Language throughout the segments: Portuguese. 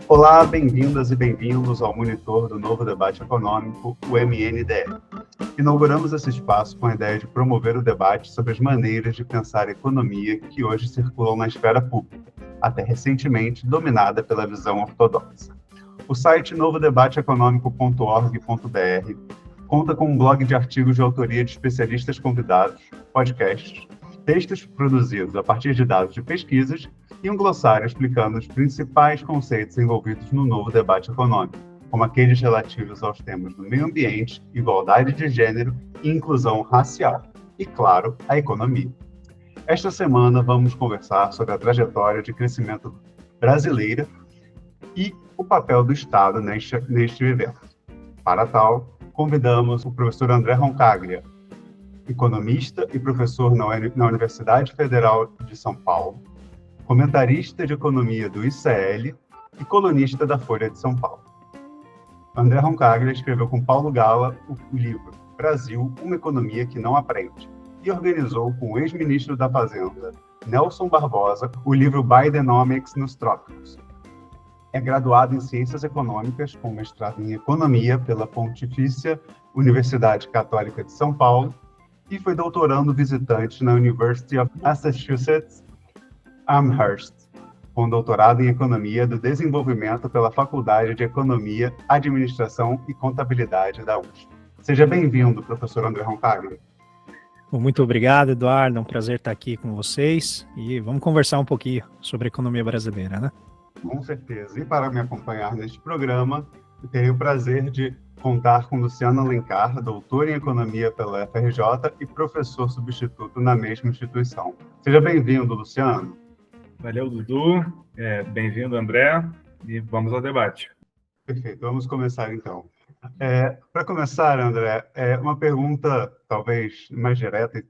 Olá, bem-vindas e bem-vindos ao monitor do Novo Debate Econômico, o MNDE. Inauguramos esse espaço com a ideia de promover o debate sobre as maneiras de pensar a economia que hoje circulam na esfera pública, até recentemente dominada pela visão ortodoxa. O site novodebateeconômico.org.br conta com um blog de artigos de autoria de especialistas convidados, podcasts, textos produzidos a partir de dados de pesquisas e um glossário explicando os principais conceitos envolvidos no novo debate econômico, como aqueles relativos aos temas do meio ambiente, igualdade de gênero e inclusão racial, e, claro, a economia. Esta semana vamos conversar sobre a trajetória de crescimento brasileira e o papel do Estado neste evento. Para tal, convidamos o professor André Roncaglia, economista e professor na Universidade Federal de São Paulo, comentarista de economia do ICL e colunista da Folha de São Paulo. André Roncaglia escreveu com Paulo Gala o livro Brasil, uma economia que não aprende, e organizou com o ex-ministro da Fazenda, Nelson Barbosa, o livro Bidenomics nos Trópicos. É graduado em Ciências Econômicas, com mestrado em Economia pela Pontifícia Universidade Católica de São Paulo e foi doutorando visitante na University of Massachusetts Amherst, com doutorado em Economia do Desenvolvimento pela Faculdade de Economia, Administração e Contabilidade da USP. Seja bem-vindo, professor André Roncaglia. Muito obrigado, Eduardo. É um prazer estar aqui com vocês e vamos conversar um pouquinho sobre a economia brasileira, né? Com certeza. E para me acompanhar neste programa, eu tenho o prazer de contar com Luciano Alencar, doutor em Economia pela FRJ e professor substituto na mesma instituição. Seja bem-vindo, Luciano. Valeu, Dudu. Bem-vindo, André. E vamos ao debate. Perfeito. Vamos começar, então. Para começar, André, uma pergunta talvez mais direta,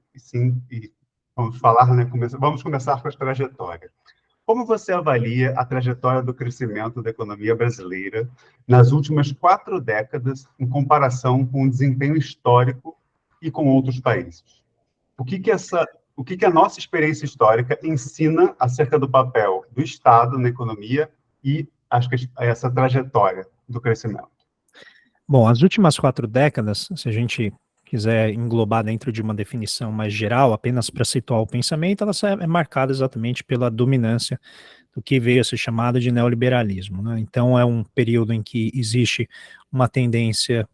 e vamos falar, né? Vamos começar com a trajetória. Como você avalia a trajetória do crescimento da economia brasileira nas últimas 4 décadas em comparação com o desempenho histórico e com outros países? O que a nossa experiência histórica ensina acerca do papel do Estado na economia e essa trajetória do crescimento? Bom, as últimas 4 décadas, se a gente quiser englobar dentro de uma definição mais geral, apenas para situar o pensamento, ela é marcada exatamente pela dominância do que veio a ser chamado de neoliberalismo, né? Então, é um período em que existe uma tendência,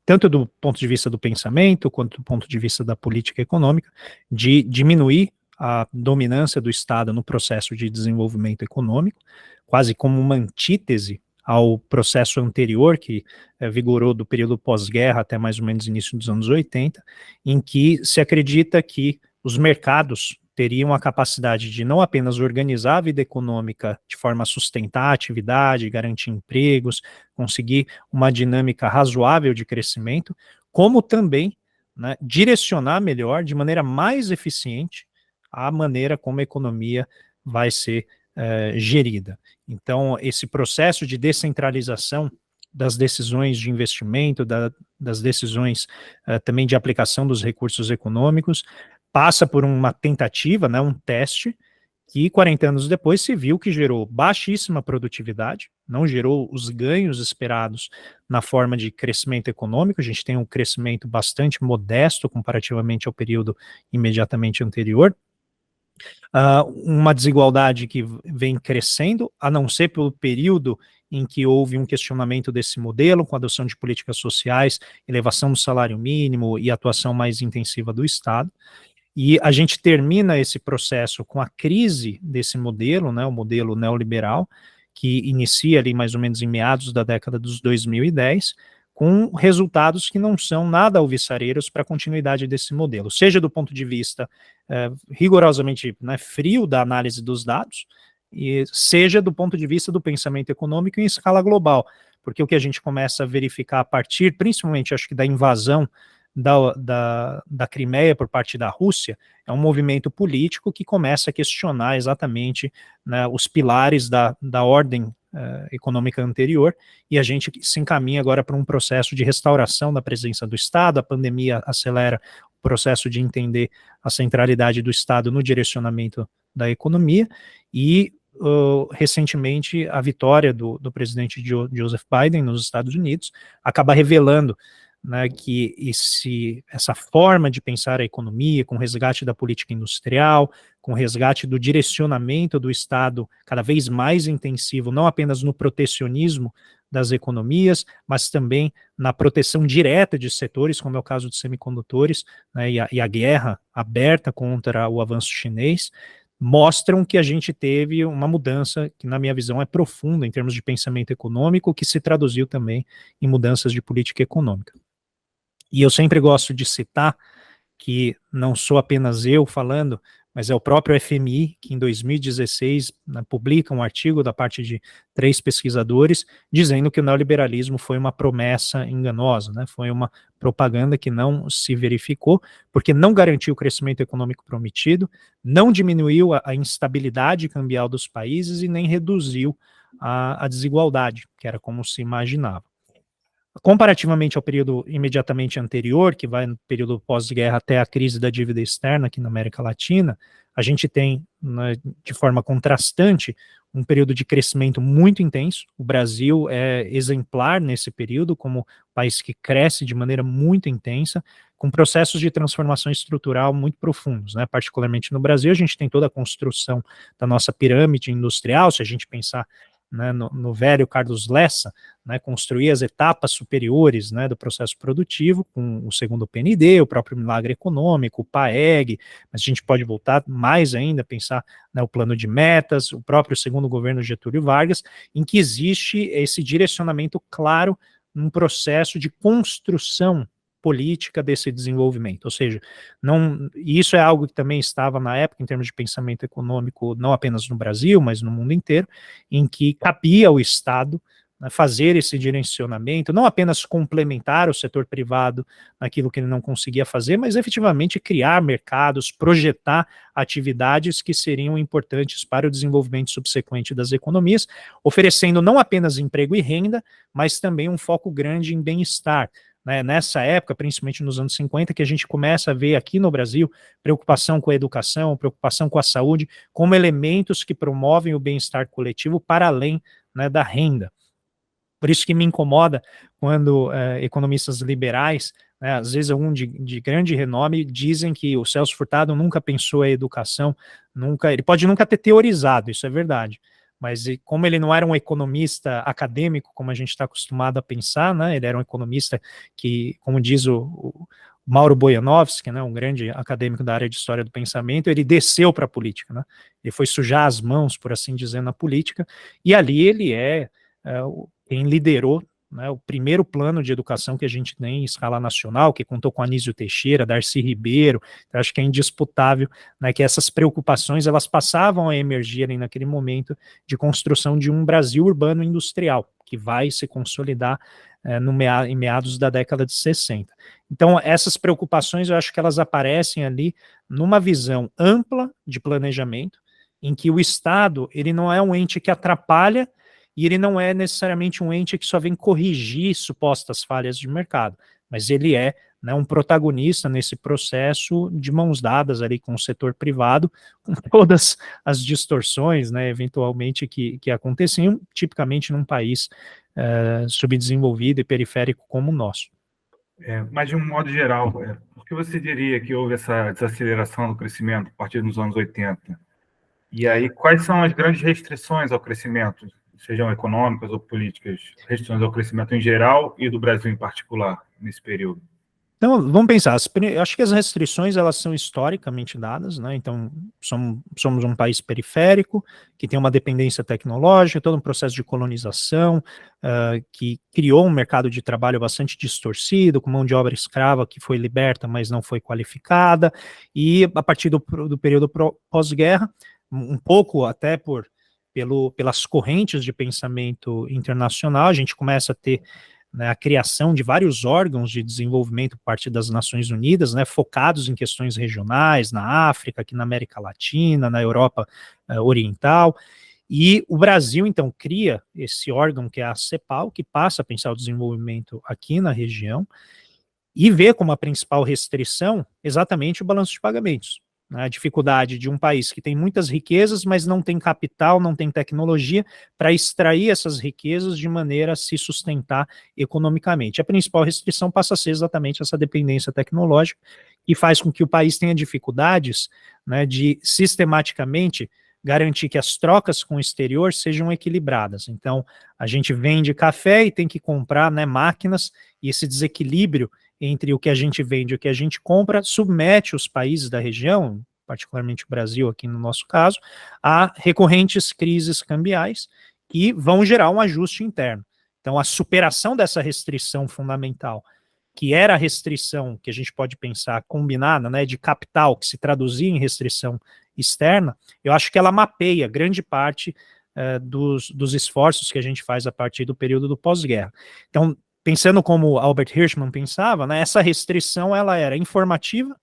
tanto do ponto de vista do pensamento, quanto do ponto de vista da política econômica, de diminuir a dominância do Estado no processo de desenvolvimento econômico, quase como uma antítese ao processo anterior, que vigorou do período pós-guerra até mais ou menos início dos anos 80, em que se acredita que os mercados teriam a capacidade de não apenas organizar a vida econômica de forma a sustentar a atividade, garantir empregos, conseguir uma dinâmica razoável de crescimento, como também, né, direcionar melhor, de maneira mais eficiente, a maneira como a economia vai ser gerida. Então, esse processo de descentralização das decisões de investimento, das decisões também de aplicação dos recursos econômicos, passa por uma tentativa, né, um teste, que 40 anos depois se viu que gerou baixíssima produtividade, não gerou os ganhos esperados na forma de crescimento econômico. A gente tem um crescimento bastante modesto comparativamente ao período imediatamente anterior, uma desigualdade que vem crescendo, a não ser pelo período em que houve um questionamento desse modelo, com a adoção de políticas sociais, elevação do salário mínimo e atuação mais intensiva do Estado. E a gente termina esse processo com a crise desse modelo, né, o modelo neoliberal, que inicia ali mais ou menos em meados da década dos 2010, com resultados que não são nada alvissareiros para a continuidade desse modelo, seja do ponto de vista rigorosamente, né, frio da análise dos dados, e seja do ponto de vista do pensamento econômico em escala global, porque o que a gente começa a verificar a partir, principalmente, acho que da invasão da Crimeia por parte da Rússia, é um movimento político que começa a questionar exatamente, né, os pilares da ordem econômica anterior, e a gente se encaminha agora para um processo de restauração da presença do Estado. A pandemia acelera o processo de entender a centralidade do Estado no direcionamento da economia, e recentemente a vitória do presidente Joseph Biden nos Estados Unidos acaba revelando, né, que essa forma de pensar a economia, com o resgate da política industrial, com o resgate do direcionamento do Estado cada vez mais intensivo, não apenas no protecionismo das economias, mas também na proteção direta de setores, como é o caso de semicondutores, né, e a guerra aberta contra o avanço chinês, mostram que a gente teve uma mudança que, na minha visão, é profunda em termos de pensamento econômico, que se traduziu também em mudanças de política econômica. E eu sempre gosto de citar que não sou apenas eu falando, mas é o próprio FMI, que em 2016 né, publica um artigo da parte de 3 pesquisadores, dizendo que o neoliberalismo foi uma promessa enganosa, né, foi uma propaganda que não se verificou, porque não garantiu o crescimento econômico prometido, não diminuiu a instabilidade cambial dos países e nem reduziu a desigualdade, que era como se imaginava. Comparativamente ao período imediatamente anterior, que vai no período pós-guerra até a crise da dívida externa aqui na América Latina, a gente tem, né, de forma contrastante, um período de crescimento muito intenso. O Brasil é exemplar nesse período, como país que cresce de maneira muito intensa, com processos de transformação estrutural muito profundos, né? Particularmente no Brasil, a gente tem toda a construção da nossa pirâmide industrial, se a gente pensar né, no velho Carlos Lessa, né, construir as etapas superiores né, do processo produtivo, com o segundo PND, o próprio milagre econômico, o PAEG, mas a gente pode voltar mais ainda, pensar né, o plano de metas, o próprio segundo governo Getúlio Vargas, em que existe esse direcionamento claro num processo de construção política desse desenvolvimento, ou seja, não, e isso é algo que também estava na época em termos de pensamento econômico, não apenas no Brasil, mas no mundo inteiro, em que cabia ao Estado né, fazer esse direcionamento, não apenas complementar o setor privado naquilo que ele não conseguia fazer, mas efetivamente criar mercados, projetar atividades que seriam importantes para o desenvolvimento subsequente das economias, oferecendo não apenas emprego e renda, mas também um foco grande em bem-estar. Né, nessa época, principalmente nos anos 50, que a gente começa a ver aqui no Brasil preocupação com a educação, preocupação com a saúde, como elementos que promovem o bem-estar coletivo para além né, da renda. Por isso que me incomoda quando economistas liberais, né, às vezes algum de grande renome, dizem que o Celso Furtado nunca pensou a educação, ele pode nunca ter teorizado, isso é verdade, mas como ele não era um economista acadêmico, como a gente está acostumado a pensar, né, ele era um economista que, como diz o Mauro Bojanovski, né, um grande acadêmico da área de história do pensamento, ele desceu para a política, né, ele foi sujar as mãos, por assim dizer, na política, e ali ele quem liderou né, o primeiro plano de educação que a gente tem em escala nacional, que contou com Anísio Teixeira, Darcy Ribeiro, então acho que é indisputável né, que essas preocupações elas passavam a emergirem naquele momento de construção de um Brasil urbano industrial, que vai se consolidar em meados da década de 60. Então essas preocupações eu acho que elas aparecem ali numa visão ampla de planejamento, em que o Estado ele não é um ente que atrapalha e ele não é necessariamente um ente que só vem corrigir supostas falhas de mercado, mas ele é né, um protagonista nesse processo de mãos dadas ali com o setor privado, com todas as distorções, né, eventualmente que aconteciam, tipicamente num país subdesenvolvido e periférico como o nosso. Mas de um modo geral, por que você diria que houve essa desaceleração do crescimento a partir dos anos 80? E aí, quais são as grandes restrições ao crescimento, sejam econômicas ou políticas, restrições ao crescimento em geral e do Brasil em particular, nesse período? Então, vamos pensar, acho que as restrições elas são historicamente dadas, né? Então, somos um país periférico, que tem uma dependência tecnológica, todo um processo de colonização, que criou um mercado de trabalho bastante distorcido, com mão de obra escrava que foi liberta, mas não foi qualificada, e a partir do período pós-guerra, um pouco até pelas correntes de pensamento internacional, a gente começa a ter né, a criação de vários órgãos de desenvolvimento por parte das Nações Unidas, né, focados em questões regionais, na África, aqui na América Latina, na Europa Oriental, e o Brasil, então, cria esse órgão que é a CEPAL, que passa a pensar o desenvolvimento aqui na região, e vê como a principal restrição exatamente o balanço de pagamentos. né, a dificuldade de um país que tem muitas riquezas, mas não tem capital, não tem tecnologia para extrair essas riquezas de maneira a se sustentar economicamente. A principal restrição passa a ser exatamente essa dependência tecnológica, e faz com que o país tenha dificuldades, né, de sistematicamente garantir que as trocas com o exterior sejam equilibradas. Então, a gente vende café e tem que comprar, né, máquinas, e esse desequilíbrio entre o que a gente vende e o que a gente compra submete os países da região, particularmente o Brasil aqui no nosso caso, a recorrentes crises cambiais que vão gerar um ajuste interno. Então, a superação dessa restrição fundamental, que era a restrição que a gente pode pensar combinada, né, de capital, que se traduzia em restrição externa, eu acho que ela mapeia grande parte dos esforços que a gente faz a partir do período do pós-guerra. Então, pensando como Albert Hirschman pensava, né, essa restrição ela era informativa,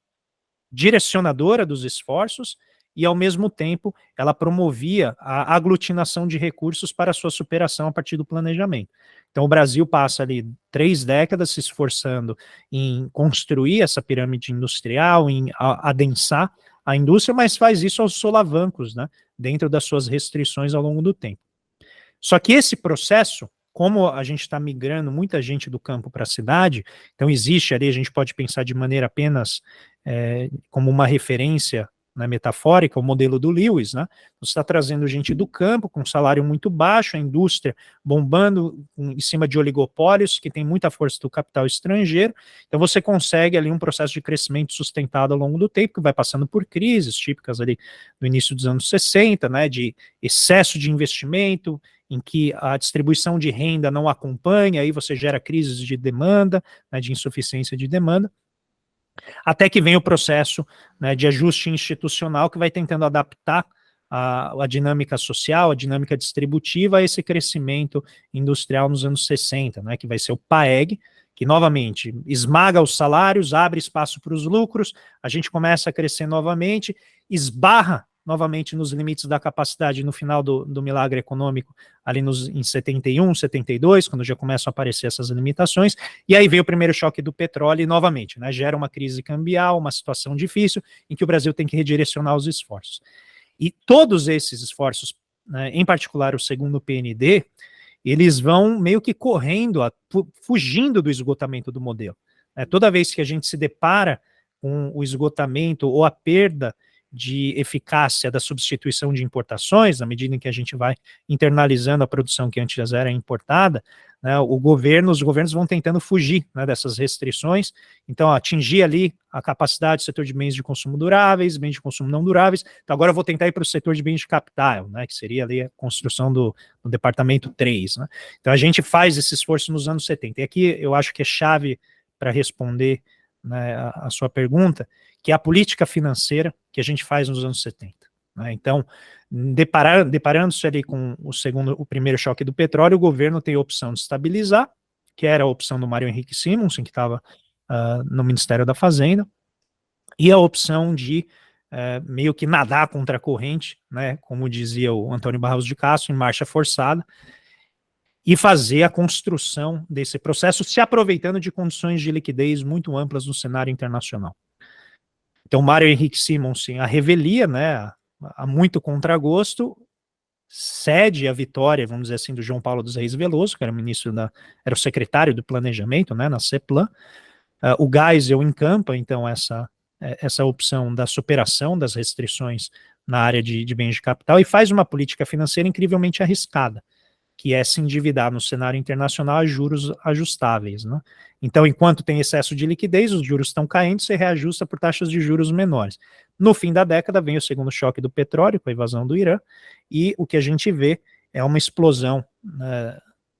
direcionadora dos esforços, e, ao mesmo tempo, ela promovia a aglutinação de recursos para a sua superação a partir do planejamento. Então, o Brasil passa ali 3 décadas se esforçando em construir essa pirâmide industrial, em adensar a indústria, mas faz isso aos solavancos, né, dentro das suas restrições ao longo do tempo. Só que esse processo, como a gente está migrando muita gente do campo para a cidade, então existe ali, a gente pode pensar de maneira apenas como uma referência, né, metafórica, o modelo do Lewis, né? Você está trazendo gente do campo com salário muito baixo, a indústria bombando em cima de oligopólios que tem muita força do capital estrangeiro, então você consegue ali um processo de crescimento sustentado ao longo do tempo, que vai passando por crises típicas ali do início dos anos 60, né, de excesso de investimento, em que a distribuição de renda não acompanha, aí você gera crises de demanda, né, de insuficiência de demanda, até que vem o processo, né, de ajuste institucional que vai tentando adaptar a dinâmica social, a dinâmica distributiva a esse crescimento industrial nos anos 60, né, que vai ser o PAEG, que novamente esmaga os salários, abre espaço para os lucros, a gente começa a crescer novamente, esbarra novamente nos limites da capacidade no final do milagre econômico, ali em 71, 72, quando já começam a aparecer essas limitações, e aí veio o primeiro choque do petróleo e novamente, né, gera uma crise cambial, uma situação difícil, em que o Brasil tem que redirecionar os esforços. E todos esses esforços, né, em particular o segundo PND, eles vão meio que correndo, fugindo do esgotamento do modelo. Toda vez que a gente se depara com o esgotamento ou a perda de eficácia da substituição de importações, à medida em que a gente vai internalizando a produção que antes era importada, né, os governos vão tentando fugir, né, dessas restrições, então atingir ali a capacidade do setor de bens de consumo duráveis, bens de consumo não duráveis, então agora eu vou tentar ir para o setor de bens de capital, né, que seria ali a construção do departamento 3, né. Então a gente faz esse esforço nos anos 70, e aqui eu acho que é chave para responder, né, a sua pergunta, que é a política financeira que a gente faz nos anos 70. Né? Então, deparando-se ali com o primeiro choque do petróleo, o governo tem a opção de estabilizar, que era a opção do Mário Henrique Simonsen, que estava no Ministério da Fazenda, e a opção de meio que nadar contra a corrente, né, como dizia o Antônio Barros de Castro, em marcha forçada, e fazer a construção desse processo, se aproveitando de condições de liquidez muito amplas no cenário internacional. Então, Mário Henrique Simonsen, a revelia, né, a muito contragosto, cede a vitória, vamos dizer assim, do João Paulo dos Reis Veloso, que era era o secretário do planejamento, né, na CEPLAN. O Geisel encampa, então, essa opção da superação das restrições na área de bens de capital e faz uma política financeira incrivelmente arriscada, que é se endividar no cenário internacional a juros ajustáveis. Né? Então, enquanto tem excesso de liquidez, os juros estão caindo, você reajusta por taxas de juros menores. No fim da década, vem o segundo choque do petróleo, com a invasão do Irã, e o que a gente vê é uma explosão,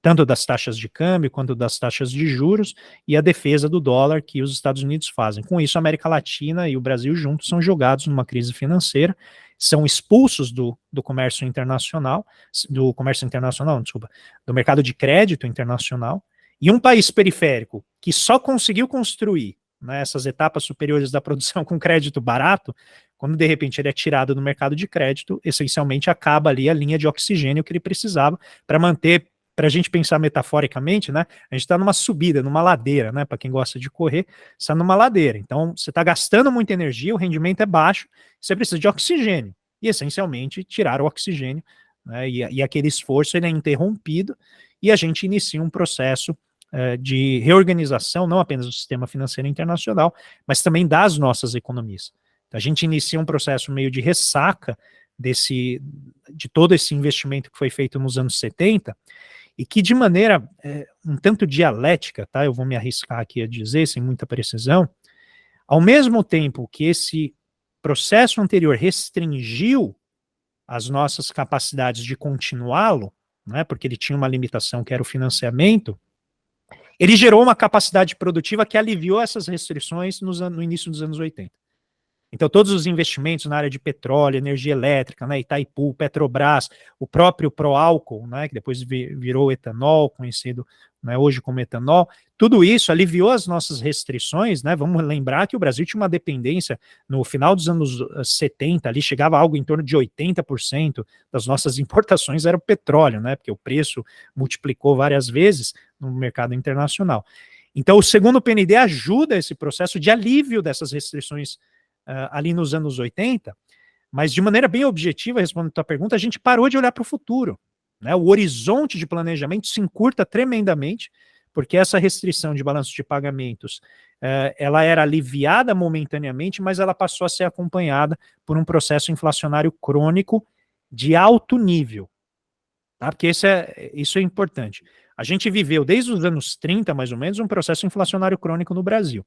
tanto das taxas de câmbio, quanto das taxas de juros, e a defesa do dólar que os Estados Unidos fazem. Com isso, a América Latina e o Brasil juntos são jogados numa crise financeira, são expulsos do comércio internacional, do mercado de crédito internacional, e um país periférico que só conseguiu construir, né, essas etapas superiores da produção com crédito barato, quando de repente ele é tirado do mercado de crédito, essencialmente acaba ali a linha de oxigênio que ele precisava para manter para a gente pensar metaforicamente, né, a gente está numa subida, numa ladeira, né, para quem gosta de correr, está numa ladeira, então você está gastando muita energia, o rendimento é baixo, você precisa de oxigênio, e essencialmente tirar o oxigênio, né, e aquele esforço ele é interrompido, e a gente inicia um processo de reorganização, não apenas do sistema financeiro internacional, mas também das nossas economias. Então, a gente inicia um processo meio de ressaca de todo esse investimento que foi feito nos anos 70, e que de maneira um tanto dialética, tá? Eu vou me arriscar aqui a dizer, sem muita precisão, ao mesmo tempo que esse processo anterior restringiu as nossas capacidades de continuá-lo, né, porque ele tinha uma limitação que era o financiamento, ele gerou uma capacidade produtiva que aliviou essas restrições no início dos anos 80. Então, todos os investimentos na área de petróleo, energia elétrica, né, Itaipu, Petrobras, o próprio Proálcool, né, que depois virou etanol, conhecido, né, hoje como etanol, tudo isso aliviou as nossas restrições, né, vamos lembrar que o Brasil tinha uma dependência no final dos anos 70, ali chegava a algo em torno de 80% das nossas importações era o petróleo, né, porque o preço multiplicou várias vezes no mercado internacional. Então, o segundo PND ajuda esse processo de alívio dessas restrições ali nos anos 80, mas de maneira bem objetiva, respondendo a tua pergunta, a gente parou de olhar para o futuro, né? O horizonte de planejamento se encurta tremendamente, porque essa restrição de balanço de pagamentos, ela era aliviada momentaneamente, mas ela passou a ser acompanhada por um processo inflacionário crônico de alto nível, tá? Porque isso é importante. A gente viveu desde os anos 30, mais ou menos, um processo inflacionário crônico no Brasil.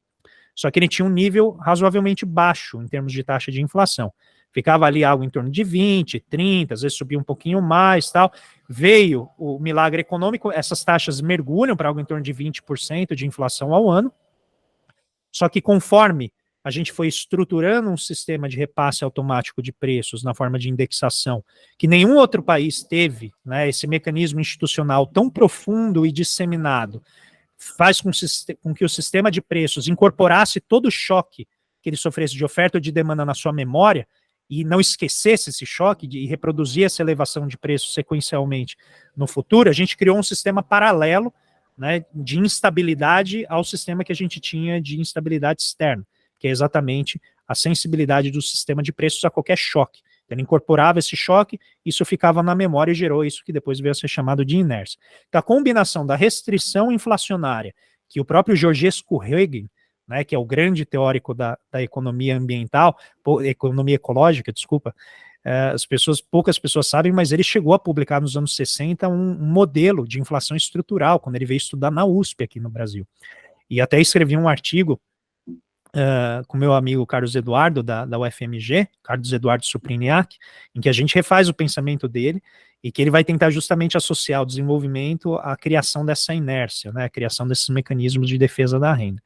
Só que ele tinha um nível razoavelmente baixo em termos de taxa de inflação. Ficava ali algo em torno de 20, 30, às vezes subia um pouquinho mais, tal. Veio o milagre econômico, essas taxas mergulham para algo em torno de 20% de inflação ao ano. Só que conforme a gente foi estruturando um sistema de repasse automático de preços na forma de indexação, que nenhum outro país teve, né, esse mecanismo institucional tão profundo e disseminado, faz com que o sistema de preços incorporasse todo o choque que ele sofresse de oferta ou de demanda na sua memória e não esquecesse esse choque e reproduzir essa elevação de preços sequencialmente no futuro, a gente criou um sistema paralelo, né, de instabilidade ao sistema que a gente tinha de instabilidade externa, que é exatamente a sensibilidade do sistema de preços a qualquer choque. Ele incorporava esse choque, isso ficava na memória e gerou isso que depois veio a ser chamado de inércia. Então, a combinação da restrição inflacionária, que o próprio Georgescu Huygens, né, que é o grande teórico da economia ambiental, economia ecológica, desculpa, poucas pessoas sabem, mas ele chegou a publicar nos anos 60 um modelo de inflação estrutural, quando ele veio estudar na USP aqui no Brasil. E até escrevi um artigo com meu amigo Carlos Eduardo, da UFMG, Carlos Eduardo Supriniac, em que a gente refaz o pensamento dele e que ele vai tentar justamente associar o desenvolvimento à criação dessa inércia, né, a criação desses mecanismos de defesa da renda.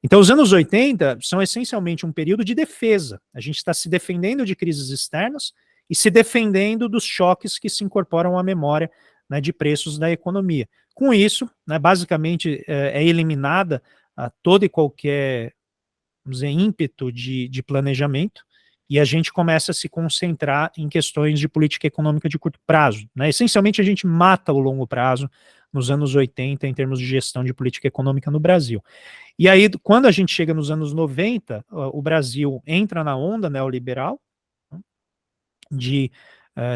Então, os anos 80 são essencialmente um período de defesa. A gente está se defendendo de crises externas e se defendendo dos choques que se incorporam à memória, né, de preços da economia. Com isso, né, basicamente, é eliminada toda e qualquer, vamos dizer, ímpeto de planejamento, e a gente começa a se concentrar em questões de política econômica de curto prazo, né? Essencialmente, a gente mata o longo prazo nos anos 80 em termos de gestão de política econômica no Brasil. E aí, quando a gente chega nos anos 90, o Brasil entra na onda neoliberal, de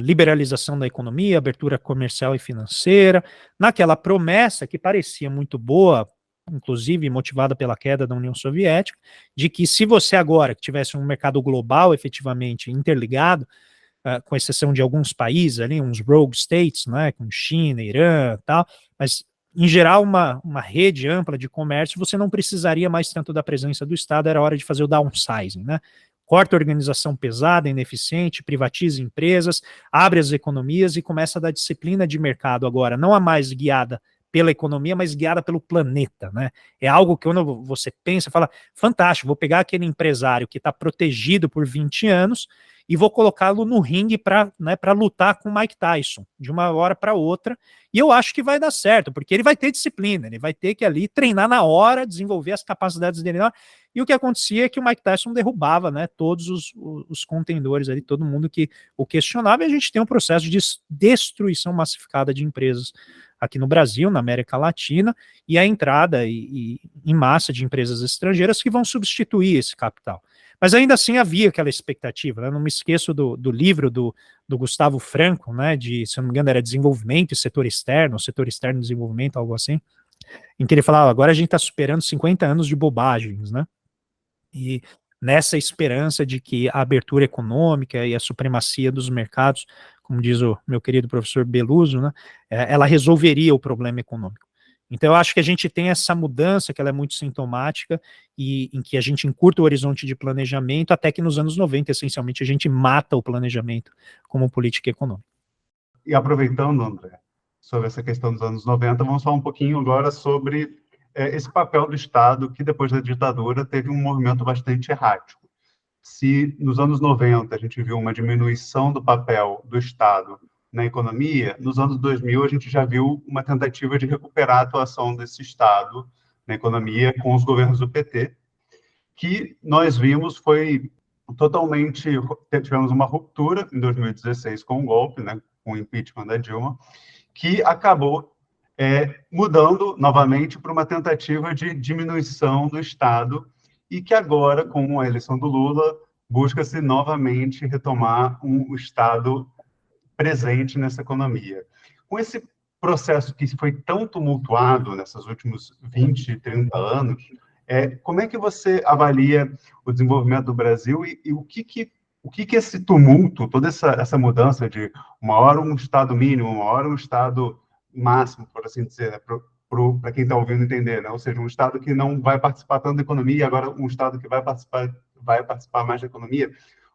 liberalização da economia, abertura comercial e financeira, naquela promessa que parecia muito boa, inclusive motivada pela queda da União Soviética, de que se você agora que tivesse um mercado global efetivamente interligado, com exceção de alguns países ali, uns rogue states, né, como China, Irã, tal, mas em geral uma rede ampla de comércio, você não precisaria mais tanto da presença do Estado, era hora de fazer o downsizing, né? Corta a organização pesada, ineficiente, privatiza empresas, abre as economias e começa a dar disciplina de mercado agora, não a mais guiada pela economia, mas guiada pelo planeta, né? É algo que quando você pensa, fala, fantástico, vou pegar aquele empresário que está protegido por 20 anos e vou colocá-lo no ringue para, né, lutar com o Mike Tyson, de uma hora para outra, e eu acho que vai dar certo, porque ele vai ter disciplina, ele vai ter que ali treinar na hora, desenvolver as capacidades dele na hora, e o que acontecia é que o Mike Tyson derrubava, né, todos os contendores ali, todo mundo que o questionava, e a gente tem um processo de destruição massificada de empresas aqui no Brasil, na América Latina, e a entrada em massa de empresas estrangeiras que vão substituir esse capital. Mas ainda assim havia aquela expectativa, né? Não me esqueço do livro do Gustavo Franco, né, se não me engano era Desenvolvimento e Setor Externo e Desenvolvimento, algo assim, em que ele falava, agora a gente está superando 50 anos de bobagens, né? E nessa esperança de que a abertura econômica e a supremacia dos mercados, como diz o meu querido professor Beluso, né, ela resolveria o problema econômico. Então eu acho que a gente tem essa mudança, que ela é muito sintomática, e em que a gente encurta o horizonte de planejamento, até que nos anos 90, essencialmente, a gente mata o planejamento como política econômica. E aproveitando, André, sobre essa questão dos anos 90, vamos falar um pouquinho agora sobre esse papel do Estado, que depois da ditadura teve um movimento bastante errático. Se nos anos 90 a gente viu uma diminuição do papel do Estado na economia, nos anos 2000 a gente já viu uma tentativa de recuperar a atuação desse Estado na economia com os governos do PT, que nós vimos foi totalmente... Tivemos uma ruptura em 2016 com o golpe, né, com o impeachment da Dilma, que acabou mudando novamente para uma tentativa de diminuição do Estado e que agora, com a eleição do Lula, busca-se novamente retomar um Estado presente nessa economia. Com esse processo que foi tão tumultuado nesses últimos 20, 30 anos, como é que você avalia o desenvolvimento do Brasil e o que esse tumulto, toda essa mudança de uma hora um Estado mínimo, uma hora um Estado máximo, por assim dizer, né, para quem está ouvindo entender, né? Ou seja, um Estado que não vai participar tanto da economia, e agora um Estado que vai participar mais da economia.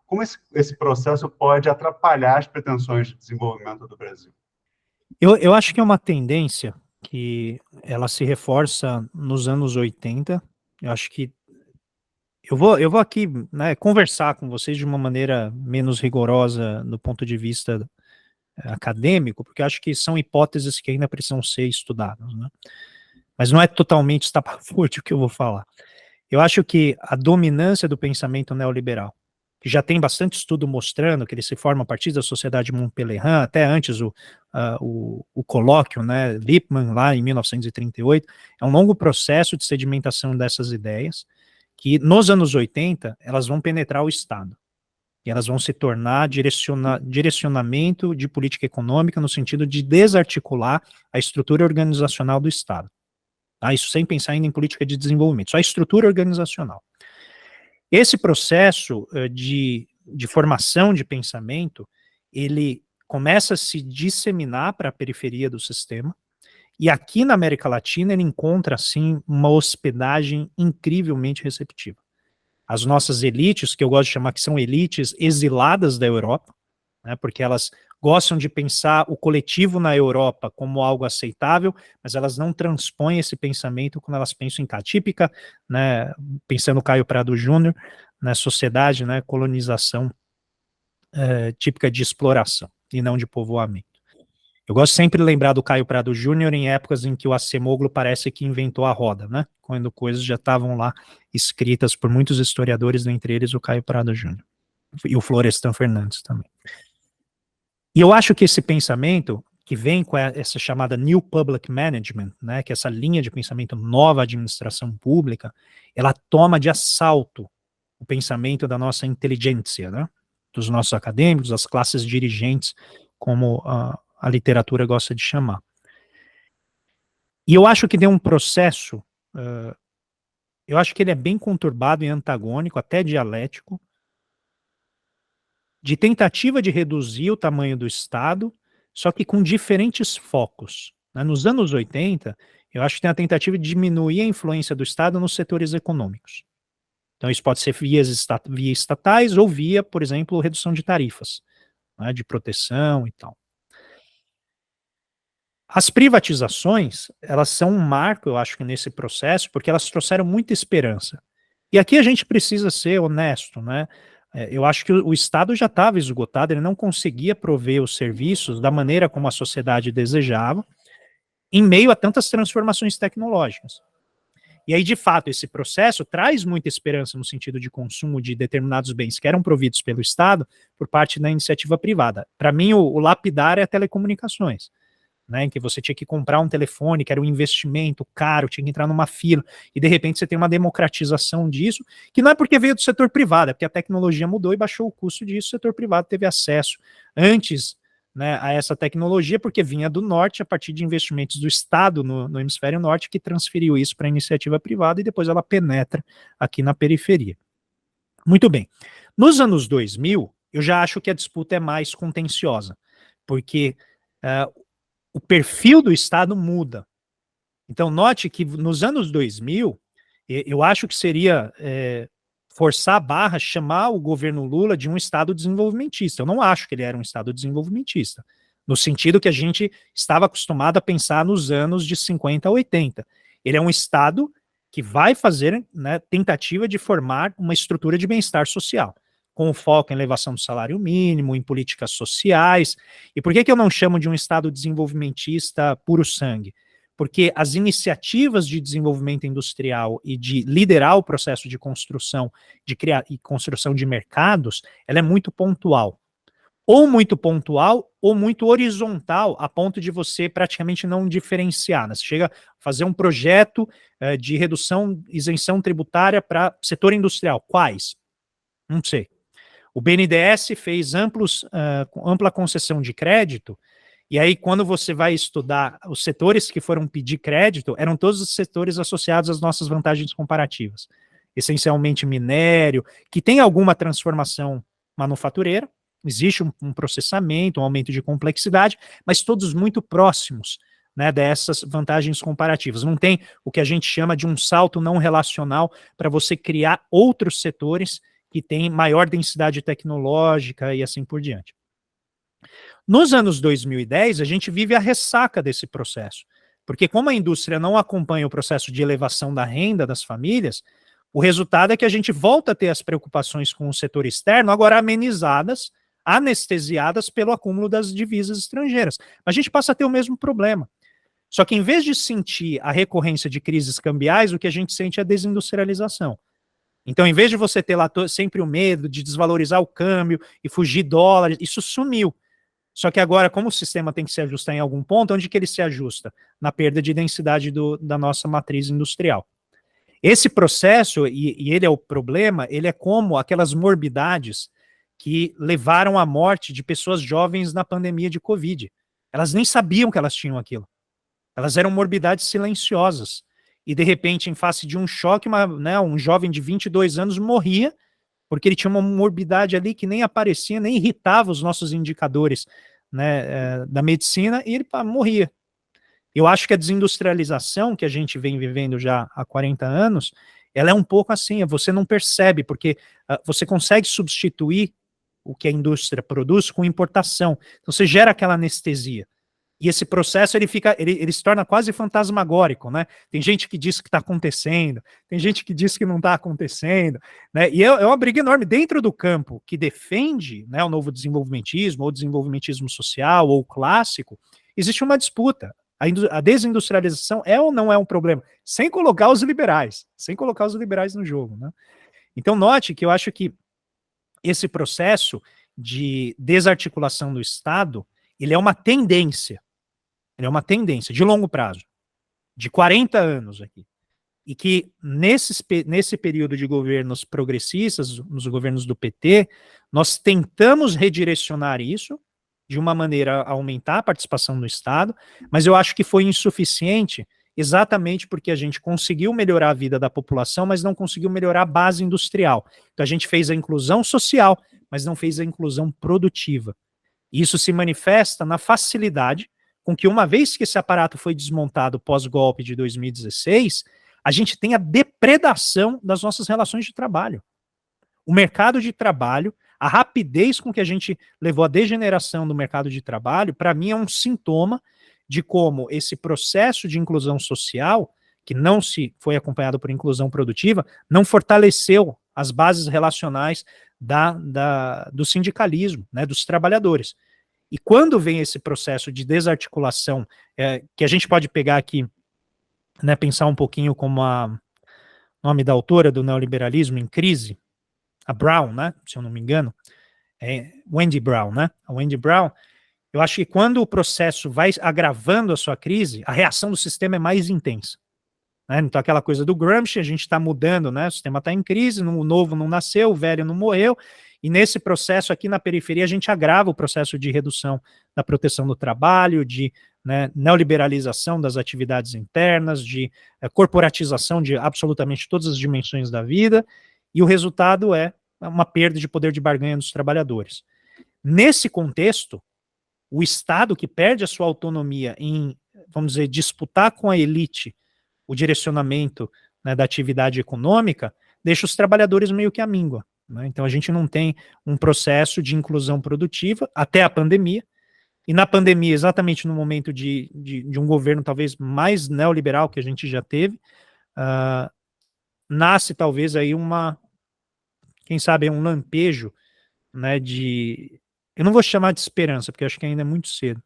Como esse processo pode atrapalhar as pretensões de desenvolvimento do Brasil? Eu acho que é uma tendência que ela se reforça nos anos 80. Eu acho que eu vou aqui, né, conversar com vocês de uma maneira menos rigorosa do ponto de vista acadêmico, porque eu acho que são hipóteses que ainda precisam ser estudadas, né? Mas não é totalmente estapafúrdio o que eu vou falar. Eu acho que a dominância do pensamento neoliberal, que já tem bastante estudo mostrando que ele se forma a partir da sociedade Montpellier, até antes o colóquio, né, Lippmann, lá em 1938, é um longo processo de sedimentação dessas ideias, que nos anos 80, elas vão penetrar o Estado. E elas vão se tornar direcionamento de política econômica no sentido de desarticular a estrutura organizacional do Estado. Tá? Isso sem pensar ainda em política de desenvolvimento, só a estrutura organizacional. Esse processo de formação de pensamento, ele começa a se disseminar para a periferia do sistema, e aqui na América Latina ele encontra, assim, uma hospedagem incrivelmente receptiva. As nossas elites, que eu gosto de chamar que são elites exiladas da Europa, né, porque elas gostam de pensar o coletivo na Europa como algo aceitável, mas elas não transpõem esse pensamento quando elas pensam em cá. Típica, né, pensando Caio Prado Júnior, na sociedade, né, colonização típica de exploração e não de povoamento. Eu gosto sempre de lembrar do Caio Prado Júnior em épocas em que o Acemoglu parece que inventou a roda, né? Quando coisas já estavam lá escritas por muitos historiadores, dentre eles o Caio Prado Júnior. E o Florestan Fernandes também. E eu acho que esse pensamento, que vem com essa chamada New Public Management, né, que é essa linha de pensamento nova administração pública, ela toma de assalto o pensamento da nossa inteligência, né? Dos nossos acadêmicos, das classes dirigentes, como a literatura gosta de chamar. E eu acho que tem um processo, eu acho que ele é bem conturbado e antagônico, até dialético, de tentativa de reduzir o tamanho do Estado, só que com diferentes focos. Né? Nos anos 80, eu acho que tem a tentativa de diminuir a influência do Estado nos setores econômicos. Então isso pode ser via estatais ou via, por exemplo, redução de tarifas, né, de proteção e tal. As privatizações, elas são um marco, eu acho que nesse processo, porque elas trouxeram muita esperança. E aqui a gente precisa ser honesto, né? Eu acho que o Estado já estava esgotado, ele não conseguia prover os serviços da maneira como a sociedade desejava, em meio a tantas transformações tecnológicas. E aí, de fato, esse processo traz muita esperança no sentido de consumo de determinados bens que eram providos pelo Estado por parte da iniciativa privada. Para mim, o lapidar é telecomunicações. né, em que você tinha que comprar um telefone, que era um investimento caro, tinha que entrar numa fila, e de repente você tem uma democratização disso, que não é porque veio do setor privado, é porque a tecnologia mudou e baixou o custo disso, o setor privado teve acesso antes, né, a essa tecnologia, porque vinha do norte, a partir de investimentos do Estado no hemisfério norte, que transferiu isso para a iniciativa privada, e depois ela penetra aqui na periferia. Muito bem. Nos anos 2000, eu já acho que a disputa é mais contenciosa, porque o perfil do Estado muda. Então, note que nos anos 2000, eu acho que seria forçar a barra, chamar o governo Lula de um Estado desenvolvimentista. Eu não acho que ele era um Estado desenvolvimentista, no sentido que a gente estava acostumado a pensar nos anos de 50 a 80. Ele é um Estado que vai fazer, né, tentativa de formar uma estrutura de bem-estar social, com foco em elevação do salário mínimo, em políticas sociais. E por que eu não chamo de um Estado desenvolvimentista puro sangue? Porque as iniciativas de desenvolvimento industrial e de liderar o processo de construção, de criar e construção de mercados, ela é muito pontual. Ou muito pontual, ou muito horizontal, a ponto de você praticamente não diferenciar, né? Você chega a fazer um projeto de redução, isenção tributária para setor industrial. Quais? Não sei. O BNDES fez ampla concessão de crédito, e aí quando você vai estudar os setores que foram pedir crédito, eram todos os setores associados às nossas vantagens comparativas. Essencialmente minério, que tem alguma transformação manufatureira, existe um processamento, um aumento de complexidade, mas todos muito próximos, né, dessas vantagens comparativas. Não tem o que a gente chama de um salto não relacional para você criar outros setores que têm maior densidade tecnológica e assim por diante. Nos anos 2010, a gente vive a ressaca desse processo, porque como a indústria não acompanha o processo de elevação da renda das famílias, o resultado é que a gente volta a ter as preocupações com o setor externo, agora amenizadas, anestesiadas pelo acúmulo das divisas estrangeiras. A gente passa a ter o mesmo problema. Só que em vez de sentir a recorrência de crises cambiais, o que a gente sente é a desindustrialização. Então, em vez de você ter lá sempre o medo de desvalorizar o câmbio e fugir dólares, isso sumiu. Só que agora, como o sistema tem que se ajustar em algum ponto, onde que ele se ajusta? Na perda de densidade da nossa matriz industrial. Esse processo, e ele é o problema, ele é como aquelas morbidades que levaram à morte de pessoas jovens na pandemia de Covid. Elas nem sabiam que elas tinham aquilo. Elas eram morbidades silenciosas. E, de repente, em face de um choque, um jovem de 22 anos morria, porque ele tinha uma morbidade ali que nem aparecia, nem irritava os nossos indicadores, né, da medicina, e ele morria. Eu acho que a desindustrialização que a gente vem vivendo já há 40 anos, ela é um pouco assim, você não percebe, porque você consegue substituir o que a indústria produz com importação. Então você gera aquela anestesia. E esse processo ele se torna quase fantasmagórico, né? Tem gente que diz que está acontecendo, tem gente que diz que não está acontecendo, né? E é uma briga enorme dentro do campo que defende, né, o novo desenvolvimentismo, ou desenvolvimentismo social, ou clássico. Existe uma disputa. A desindustrialização é ou não é um problema? Sem colocar os liberais no jogo, né? Então note que eu acho que esse processo de desarticulação do Estado, ele é uma tendência de longo prazo, de 40 anos aqui, e que nesse período de governos progressistas, nos governos do PT, nós tentamos redirecionar isso de uma maneira a aumentar a participação do Estado, mas eu acho que foi insuficiente exatamente porque a gente conseguiu melhorar a vida da população, mas não conseguiu melhorar a base industrial. Então a gente fez a inclusão social, mas não fez a inclusão produtiva. E isso se manifesta na facilidade com que, uma vez que esse aparato foi desmontado pós-golpe de 2016, a gente tem a depredação das nossas relações de trabalho. O mercado de trabalho, a rapidez com que a gente levou à degeneração do mercado de trabalho, para mim é um sintoma de como esse processo de inclusão social, que não se foi acompanhado por inclusão produtiva, não fortaleceu as bases relacionais do sindicalismo, né, dos trabalhadores. E quando vem esse processo de desarticulação, que a gente pode pegar aqui, né, pensar um pouquinho como o nome da autora do Neoliberalismo em Crise, a Brown, né, se eu não me engano, Wendy Brown, né, a Wendy Brown, eu acho que quando o processo vai agravando a sua crise, a reação do sistema é mais intensa. Né? Então, aquela coisa do Gramsci, a gente está mudando, né? O sistema está em crise, o novo não nasceu, o velho não morreu, e nesse processo aqui na periferia a gente agrava o processo de redução da proteção do trabalho, de neoliberalização das atividades internas, de corporatização de absolutamente todas as dimensões da vida, e o resultado é uma perda de poder de barganha dos trabalhadores. Nesse contexto, o Estado que perde a sua autonomia em, vamos dizer, disputar com a elite o direcionamento, né, da atividade econômica, deixa os trabalhadores meio que à míngua. Né? Então a gente não tem um processo de inclusão produtiva até a pandemia, e na pandemia, exatamente no momento de um governo talvez mais neoliberal que a gente já teve, nasce talvez aí quem sabe um lampejo, né, eu não vou chamar de esperança, porque eu acho que ainda é muito cedo,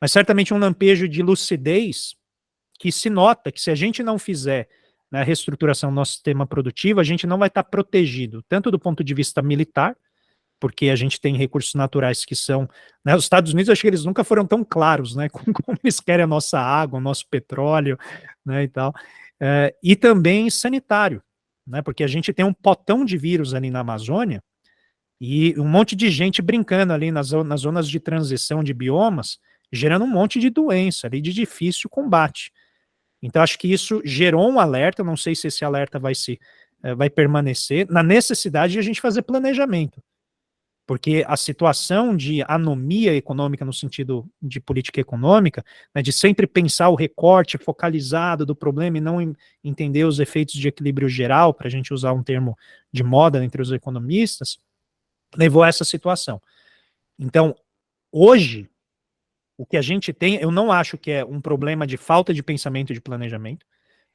mas certamente um lampejo de lucidez que se nota que se a gente não fizer, né, a reestruturação do nosso sistema produtivo, a gente não vai estar protegido, tanto do ponto de vista militar, porque a gente tem recursos naturais que são, né, os Estados Unidos, acho que eles nunca foram tão claros, né, como eles querem a nossa água, o nosso petróleo, né, e tal, e também sanitário, né, porque a gente tem um potão de vírus ali na Amazônia, e um monte de gente brincando ali nas zonas de transição de biomas, gerando um monte de doença ali de difícil combate. Então, acho que isso gerou um alerta, não sei se esse alerta vai permanecer, na necessidade de a gente fazer planejamento. Porque a situação de anomia econômica no sentido de política econômica, né, de sempre pensar o recorte focalizado do problema e não entender os efeitos de equilíbrio geral, para a gente usar um termo de moda entre os economistas, levou a essa situação. Então, hoje, o que a gente tem, eu não acho que é um problema de falta de pensamento e de planejamento,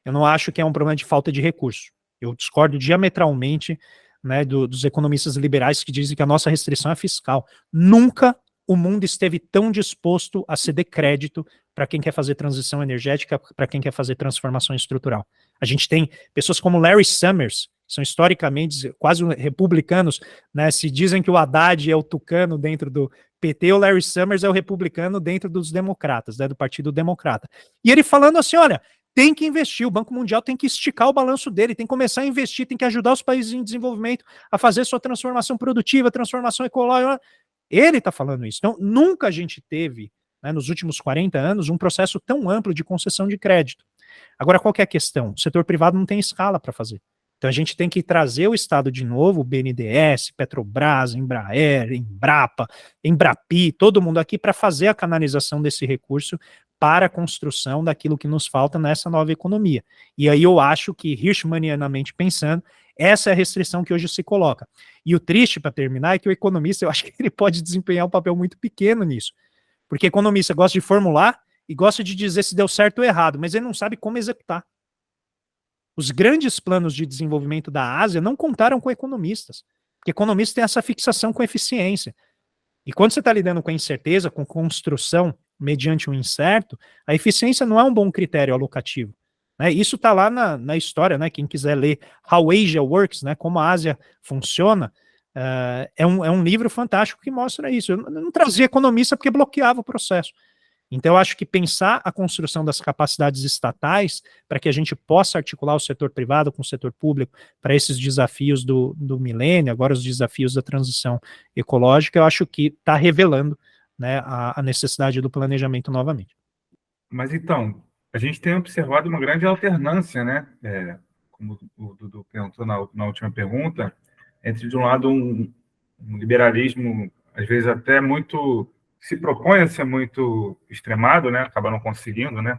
eu não acho que é um problema de falta de recurso. Eu discordo diametralmente, né, dos economistas liberais que dizem que a nossa restrição é fiscal. Nunca o mundo esteve tão disposto a ceder crédito para quem quer fazer transição energética, para quem quer fazer transformação estrutural. A gente tem pessoas como Larry Summers, que são historicamente quase republicanos, né, se dizem que o Haddad é o tucano dentro do PT, o Larry Summers é o republicano dentro dos democratas, né, do Partido Democrata. E ele falando assim, olha, tem que investir, o Banco Mundial tem que esticar o balanço dele, tem que começar a investir, tem que ajudar os países em desenvolvimento a fazer sua transformação produtiva, transformação ecológica. Ele está falando isso. Então, nunca a gente teve, né, nos últimos 40 anos, um processo tão amplo de concessão de crédito. Agora, qual que é a questão? O setor privado não tem escala para fazer. Então, a gente tem que trazer o Estado de novo, o BNDES, Petrobras, Embraer, Embrapa, Embrapi, todo mundo aqui para fazer a canalização desse recurso para a construção daquilo que nos falta nessa nova economia. E aí eu acho que, hirschmanianamente pensando, essa é a restrição que hoje se coloca. E o triste, para terminar, é que o economista, eu acho que ele pode desempenhar um papel muito pequeno nisso. Porque economista gosta de formular e gosta de dizer se deu certo ou errado, mas ele não sabe como executar. Os grandes planos de desenvolvimento da Ásia não contaram com economistas, porque economistas têm essa fixação com eficiência. E quando você está lidando com a incerteza, com construção mediante um incerto, a eficiência não é um bom critério alocativo. Né? Isso está lá na história, né? Quem quiser ler How Asia Works, né? Como a Ásia funciona, é um livro fantástico que mostra isso. Eu não trazia economista porque bloqueava o processo. Então, eu acho que pensar a construção das capacidades estatais para que a gente possa articular o setor privado com o setor público para esses desafios do milênio, agora os desafios da transição ecológica, eu acho que está revelando, né, a necessidade do planejamento novamente. Mas então, a gente tem observado uma grande alternância, né? Como o Dudu perguntou na última pergunta, entre, de um lado, um liberalismo, às vezes até muito... se propõe a ser muito extremado, né? Acaba não conseguindo, né?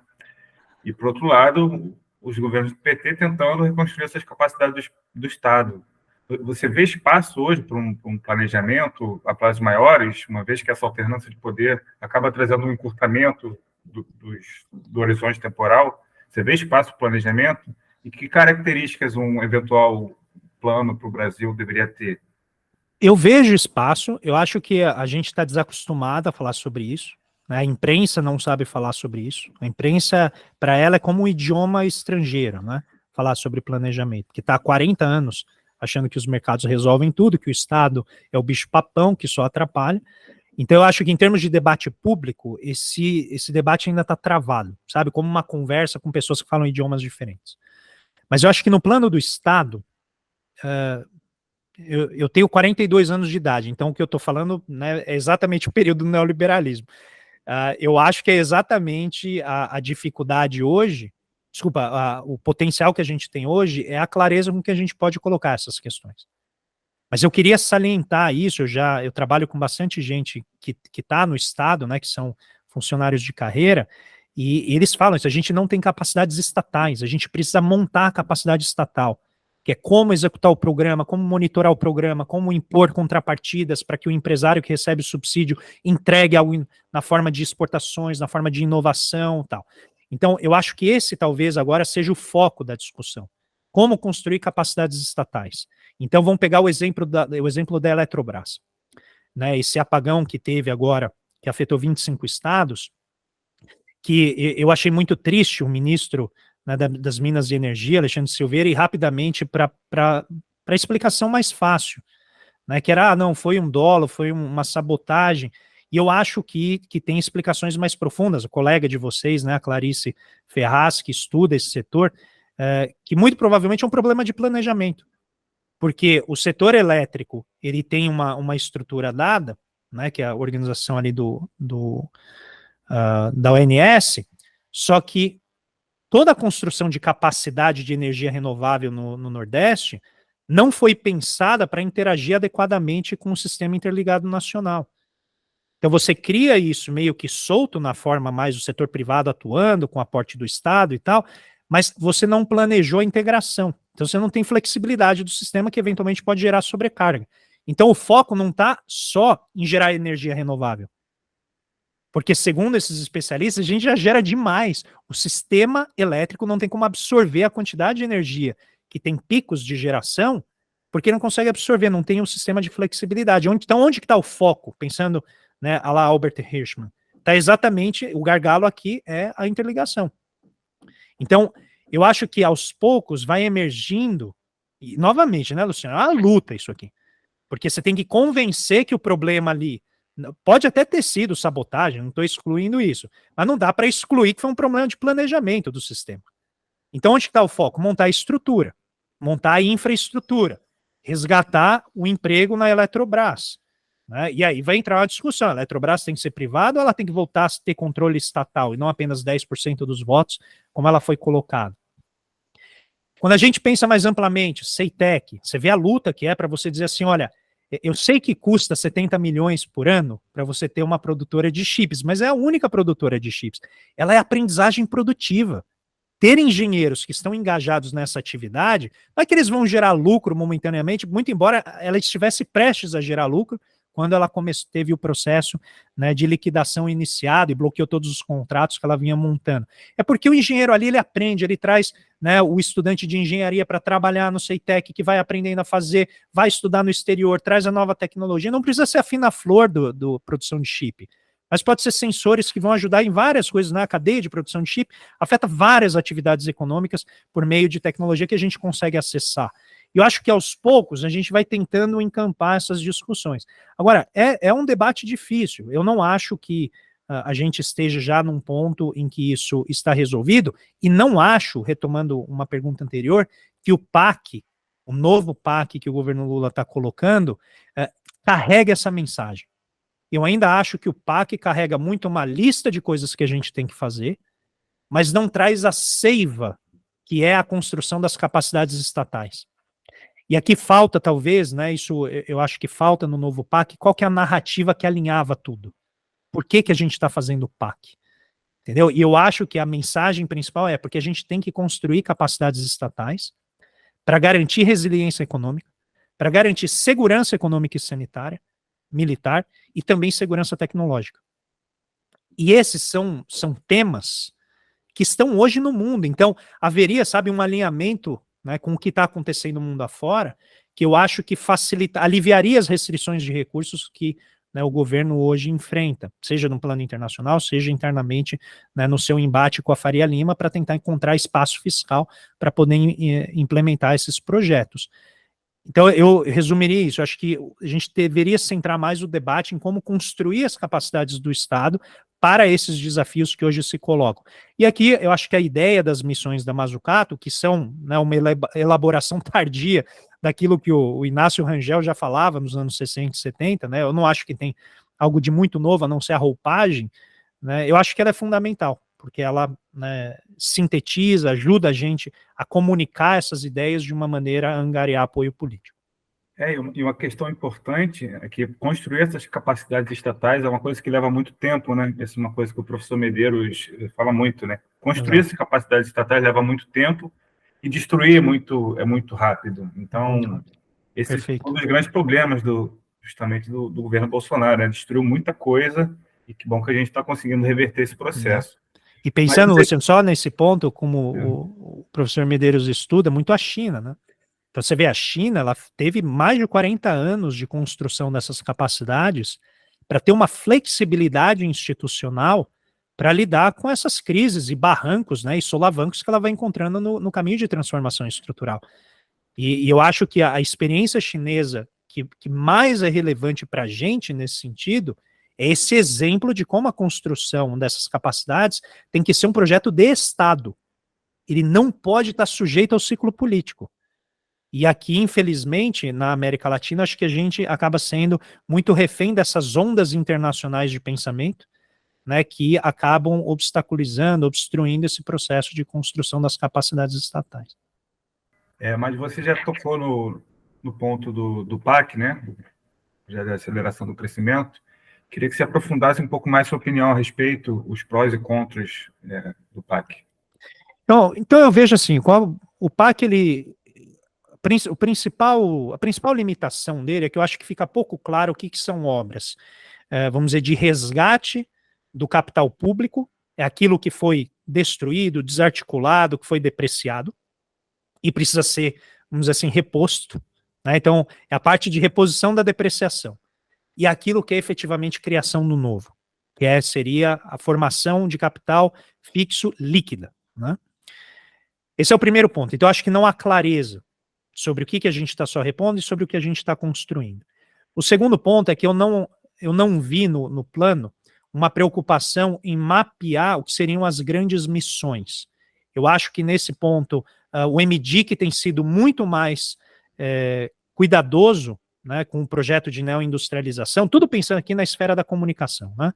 E, por outro lado, os governos do PT tentando reconstruir essas capacidades do Estado. Você vê espaço hoje para um planejamento a prazos maiores, uma vez que essa alternância de poder acaba trazendo um encurtamento do horizonte temporal? Você vê espaço para o planejamento? E que características um eventual plano para o Brasil deveria ter? Eu vejo espaço, eu acho que a gente está desacostumado a falar sobre isso, né? A imprensa não sabe falar sobre isso, a imprensa, para ela, é como um idioma estrangeiro, né? Falar sobre planejamento, que está há 40 anos achando que os mercados resolvem tudo, que o Estado é o bicho-papão que só atrapalha, Então, eu acho que em termos de debate público, esse debate ainda está travado, sabe? Como uma conversa com pessoas que falam idiomas diferentes. Mas eu acho que no plano do Estado, eu tenho 42 anos de idade, então o que eu estou falando, né, é exatamente o período do neoliberalismo. Eu acho que é exatamente a dificuldade hoje, desculpa, o potencial que a gente tem hoje é a clareza com que a gente pode colocar essas questões. Mas eu queria salientar isso, eu trabalho com bastante gente que está no Estado, né, que são funcionários de carreira, e eles falam isso, a gente não tem capacidades estatais, a gente precisa montar a capacidade estatal, que é como executar o programa, como monitorar o programa, como impor contrapartidas para que o empresário que recebe o subsídio entregue algo na forma de exportações, na forma de inovação e tal. Então, eu acho que esse talvez agora seja o foco da discussão. Como construir capacidades estatais. Então, vamos pegar o exemplo da Eletrobras. Né, esse apagão que teve agora, que afetou 25 estados, que eu achei muito triste o ministro, né, das Minas e Energia, Alexandre Silveira, e rapidamente para a explicação mais fácil, né, que era, não, foi um dolo, foi uma sabotagem, e eu acho que tem explicações mais profundas. O colega de vocês, né, a Clarice Ferraz, que estuda esse setor, que muito provavelmente é um problema de planejamento, porque o setor elétrico, ele tem uma estrutura dada, né, que é a organização ali da ONS, só que toda a construção de capacidade de energia renovável no Nordeste não foi pensada para interagir adequadamente com o sistema interligado nacional. Então você cria isso meio que solto na forma mais do setor privado atuando, com aporte do Estado e tal, mas você não planejou a integração. Então você não tem flexibilidade do sistema que eventualmente pode gerar sobrecarga. Então o foco não está só em gerar energia renovável. Porque segundo esses especialistas, a gente já gera demais. O sistema elétrico não tem como absorver a quantidade de energia que tem picos de geração, porque não consegue absorver, não tem um sistema de flexibilidade. Então onde que está o foco? Pensando, né, a lá Albert Hirschman. Está exatamente, o gargalo aqui é a interligação. Então, eu acho que aos poucos vai emergindo, e novamente, né, Luciano, é uma luta isso aqui, porque você tem que convencer que o problema ali, pode até ter sido sabotagem, não estou excluindo isso, mas não dá para excluir que foi um problema de planejamento do sistema. Então, onde está o foco? Montar a estrutura, montar a infraestrutura, resgatar o emprego na Eletrobras. Né? E aí vai entrar uma discussão, a Eletrobras tem que ser privada ou ela tem que voltar a ter controle estatal e não apenas 10% dos votos, como ela foi colocada. Quando a gente pensa mais amplamente, CEITEC, você vê a luta que é para você dizer assim, olha, eu sei que custa 70 milhões por ano para você ter uma produtora de chips, mas é a única produtora de chips. Ela é aprendizagem produtiva. Ter engenheiros que estão engajados nessa atividade, não é que eles vão gerar lucro momentaneamente, muito embora ela estivesse prestes a gerar lucro, quando ela teve o processo, né, de liquidação iniciado e bloqueou todos os contratos que ela vinha montando. É porque o engenheiro ali, ele aprende, ele traz, né, o estudante de engenharia para trabalhar no CEITEC, que vai aprendendo a fazer, vai estudar no exterior, traz a nova tecnologia, não precisa ser a fina-flor do produção de chip, mas pode ser sensores que vão ajudar em várias coisas na cadeia de produção de chip, afeta várias atividades econômicas por meio de tecnologia que a gente consegue acessar. E eu acho que aos poucos a gente vai tentando encampar essas discussões. Agora, é um debate difícil. Eu não acho que a gente esteja já num ponto em que isso está resolvido, e não acho, retomando uma pergunta anterior, que o PAC, o novo PAC que o governo Lula está colocando, carrega essa mensagem. Eu ainda acho que o PAC carrega muito uma lista de coisas que a gente tem que fazer, mas não traz a seiva, que é a construção das capacidades estatais. E aqui falta, talvez, né, isso eu acho que falta no novo PAC, qual que é a narrativa que alinhava tudo? Por que a gente está fazendo o PAC? Entendeu? E eu acho que a mensagem principal é porque a gente tem que construir capacidades estatais para garantir resiliência econômica, para garantir segurança econômica e sanitária, militar, e também segurança tecnológica. E esses são temas que estão hoje no mundo. Então, haveria, sabe, um alinhamento, né, com o que está acontecendo no mundo afora, que eu acho que aliviaria as restrições de recursos que, né, o governo hoje enfrenta, seja no plano internacional, seja internamente, né, no seu embate com a Faria Lima, para tentar encontrar espaço fiscal para poder implementar esses projetos. Então, eu resumiria isso. Eu acho que a gente deveria centrar mais o debate em como construir as capacidades do Estado para esses desafios que hoje se colocam. E aqui, eu acho que a ideia das missões da Mazzucato, que são, né, uma elaboração tardia daquilo que o Inácio Rangel já falava nos anos 60 e 70, né, eu não acho que tem algo de muito novo, a não ser a roupagem, né, eu acho que ela é fundamental, porque ela, né, sintetiza, ajuda a gente a comunicar essas ideias de uma maneira a angariar apoio político. E uma questão importante é que construir essas capacidades estatais é uma coisa que leva muito tempo, né? Essa é uma coisa que o professor Medeiros fala muito, né? Construir essas capacidades estatais leva muito tempo e destruir é muito rápido. Então, esse é um dos grandes problemas justamente do governo Bolsonaro, né? Destruiu muita coisa e que bom que a gente está conseguindo reverter esse processo. E pensando, Luciano, só nesse ponto, como o professor Medeiros estuda, muito a China, né? Então você vê, a China, ela teve mais de 40 anos de construção dessas capacidades para ter uma flexibilidade institucional para lidar com essas crises e barrancos, né, e solavancos que ela vai encontrando no caminho de transformação estrutural. E eu acho que a experiência chinesa que mais é relevante para a gente nesse sentido é esse exemplo de como a construção dessas capacidades tem que ser um projeto de Estado. Ele não pode estar sujeito ao ciclo político. E aqui, infelizmente, na América Latina, acho que a gente acaba sendo muito refém dessas ondas internacionais de pensamento, né, que acabam obstaculizando, obstruindo esse processo de construção das capacidades estatais. Mas você já tocou no ponto do PAC, né? Já da aceleração do crescimento. Queria que você aprofundasse um pouco mais sua opinião a respeito, os prós e contras do PAC. Então eu vejo assim, o PAC, a principal limitação dele é que eu acho que fica pouco claro o que são obras, vamos dizer, de resgate do capital público, é aquilo que foi destruído, desarticulado, que foi depreciado, e precisa ser, vamos dizer assim, reposto, né? Então, é a parte de reposição da depreciação, e aquilo que é efetivamente criação do novo, que seria a formação de capital fixo líquida, né? Esse é o primeiro ponto. Então, eu acho que não há clareza sobre o que a gente está só repondo e sobre o que a gente está construindo. O segundo ponto é que eu não vi no plano uma preocupação em mapear o que seriam as grandes missões. Eu acho que nesse ponto o MDIC tem sido muito mais cuidadoso, né, com o projeto de neoindustrialização, tudo pensando aqui na esfera da comunicação, né,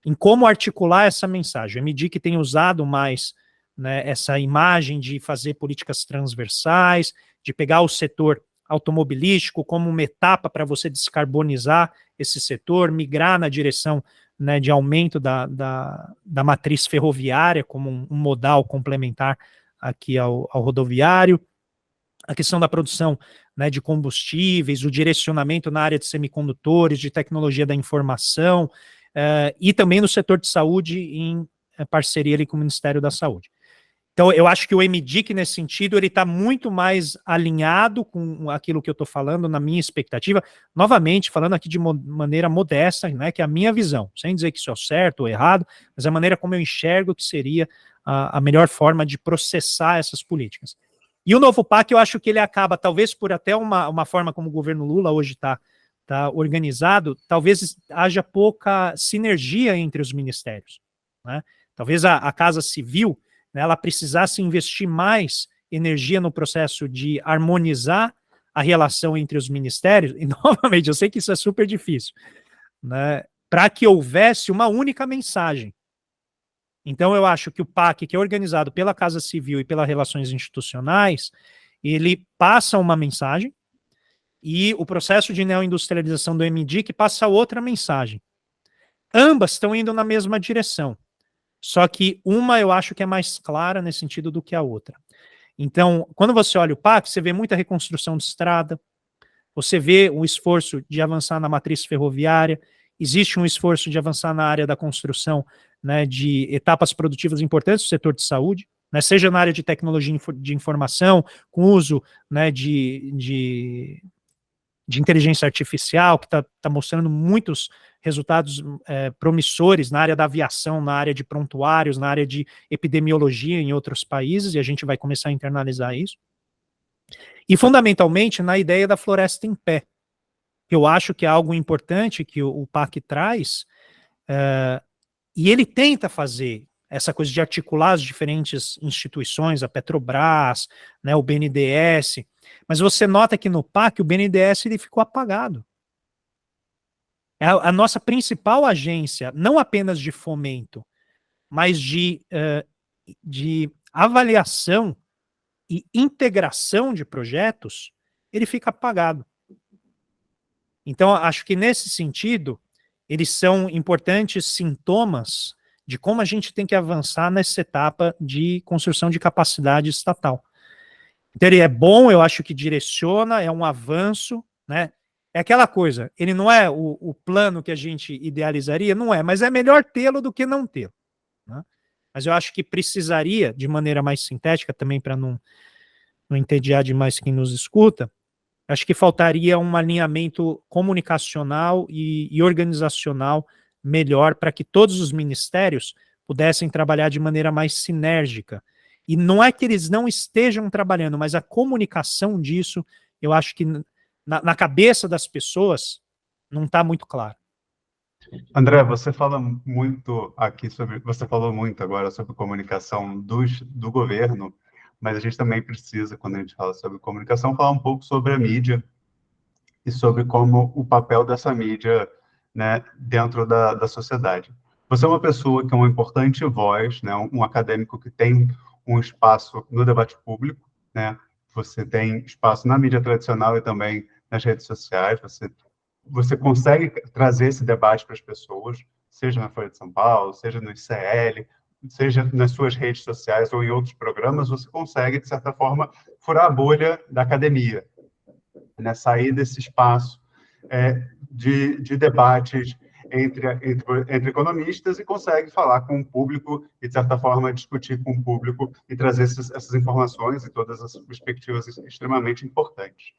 em como articular essa mensagem. O MDIC tem usado mais, né, essa imagem de fazer políticas transversais, de pegar o setor automobilístico como uma etapa para você descarbonizar esse setor, migrar na direção, né, de aumento da matriz ferroviária como um modal complementar aqui ao rodoviário, a questão da produção, né, de combustíveis, o direcionamento na área de semicondutores, de tecnologia da informação, e também no setor de saúde em parceria ali com o Ministério da Saúde. Então, eu acho que o MDIC, nesse sentido, ele está muito mais alinhado com aquilo que eu estou falando, na minha expectativa, novamente, falando aqui de maneira modesta, né, que é a minha visão, sem dizer que isso é certo ou errado, mas a maneira como eu enxergo que seria a melhor forma de processar essas políticas. E o novo PAC, eu acho que ele acaba, talvez por até uma forma como o governo Lula hoje está organizado, talvez haja pouca sinergia entre os ministérios, né? Talvez a Casa Civil, né, ela precisasse investir mais energia no processo de harmonizar a relação entre os ministérios, e novamente, eu sei que isso é super difícil, né, para que houvesse uma única mensagem. Então eu acho que o PAC, que é organizado pela Casa Civil e pelas relações institucionais, ele passa uma mensagem, e o processo de neoindustrialização do MDIC passa outra mensagem. Ambas estão indo na mesma direção. Só que uma eu acho que é mais clara nesse sentido do que a outra. Então, quando você olha o PAC, você vê muita reconstrução de estrada, você vê um esforço de avançar na matriz ferroviária, existe um esforço de avançar na área da construção, né, de etapas produtivas importantes do setor de saúde, né, seja na área de tecnologia de informação, com uso, né, de inteligência artificial, que está mostrando muitos resultados promissores na área da aviação, na área de prontuários, na área de epidemiologia em outros países, e a gente vai começar a internalizar isso. E, fundamentalmente, na ideia da floresta em pé, que eu acho que é algo importante que o PAC traz, e ele tenta fazer essa coisa de articular as diferentes instituições, a Petrobras, né, o BNDES, mas você nota que no PAC o BNDES ele ficou apagado. É a nossa principal agência, não apenas de fomento, mas de avaliação e integração de projetos, ele fica apagado. Então, acho que nesse sentido, eles são importantes sintomas de como a gente tem que avançar nessa etapa de construção de capacidade estatal. Então, ele é bom, eu acho que direciona, é um avanço, né? É aquela coisa, ele não é o plano que a gente idealizaria, não é, mas é melhor tê-lo do que não tê-lo, né? Mas eu acho que precisaria, de maneira mais sintética, também para não entediar demais quem nos escuta, acho que faltaria um alinhamento comunicacional e organizacional melhor para que todos os ministérios pudessem trabalhar de maneira mais sinérgica. E não é que eles não estejam trabalhando, mas a comunicação disso, eu acho que na cabeça das pessoas não está muito claro. André, você fala muito aqui sobre, você falou muito agora sobre comunicação do governo, mas a gente também precisa, quando a gente fala sobre comunicação, falar um pouco sobre a mídia e sobre como o papel dessa mídia, né, dentro da sociedade. Você é uma pessoa que é uma importante voz, né, um acadêmico que tem um espaço no debate público, né? Você tem espaço na mídia tradicional e também nas redes sociais, você consegue trazer esse debate para as pessoas, seja na Folha de São Paulo, seja no ICL, seja nas suas redes sociais ou em outros programas, você consegue, de certa forma, furar a bolha da academia, né? Sair desse espaço de debates entre economistas e consegue falar com o público e, de certa forma, discutir com o público e trazer essas informações e todas as perspectivas extremamente importantes.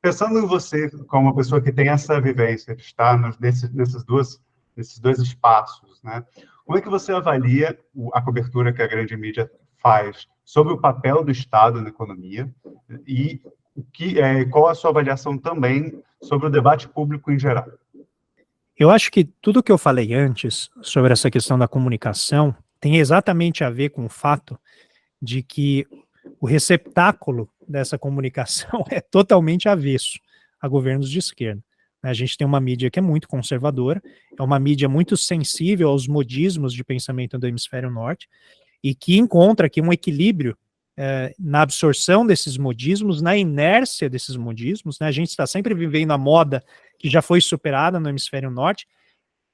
Pensando em você como uma pessoa que tem essa vivência de estar nesses dois espaços, né? Como é que você avalia a cobertura que a grande mídia faz sobre o papel do Estado na economia e qual a sua avaliação também sobre o debate público em geral? Eu acho que tudo que eu falei antes sobre essa questão da comunicação tem exatamente a ver com o fato de que o receptáculo dessa comunicação é totalmente avesso a governos de esquerda. A gente tem uma mídia que é muito conservadora, é uma mídia muito sensível aos modismos de pensamento do hemisfério norte e que encontra aqui um equilíbrio na absorção desses modismos, na inércia desses modismos, né? A gente está sempre vivendo a moda que já foi superada no hemisfério norte,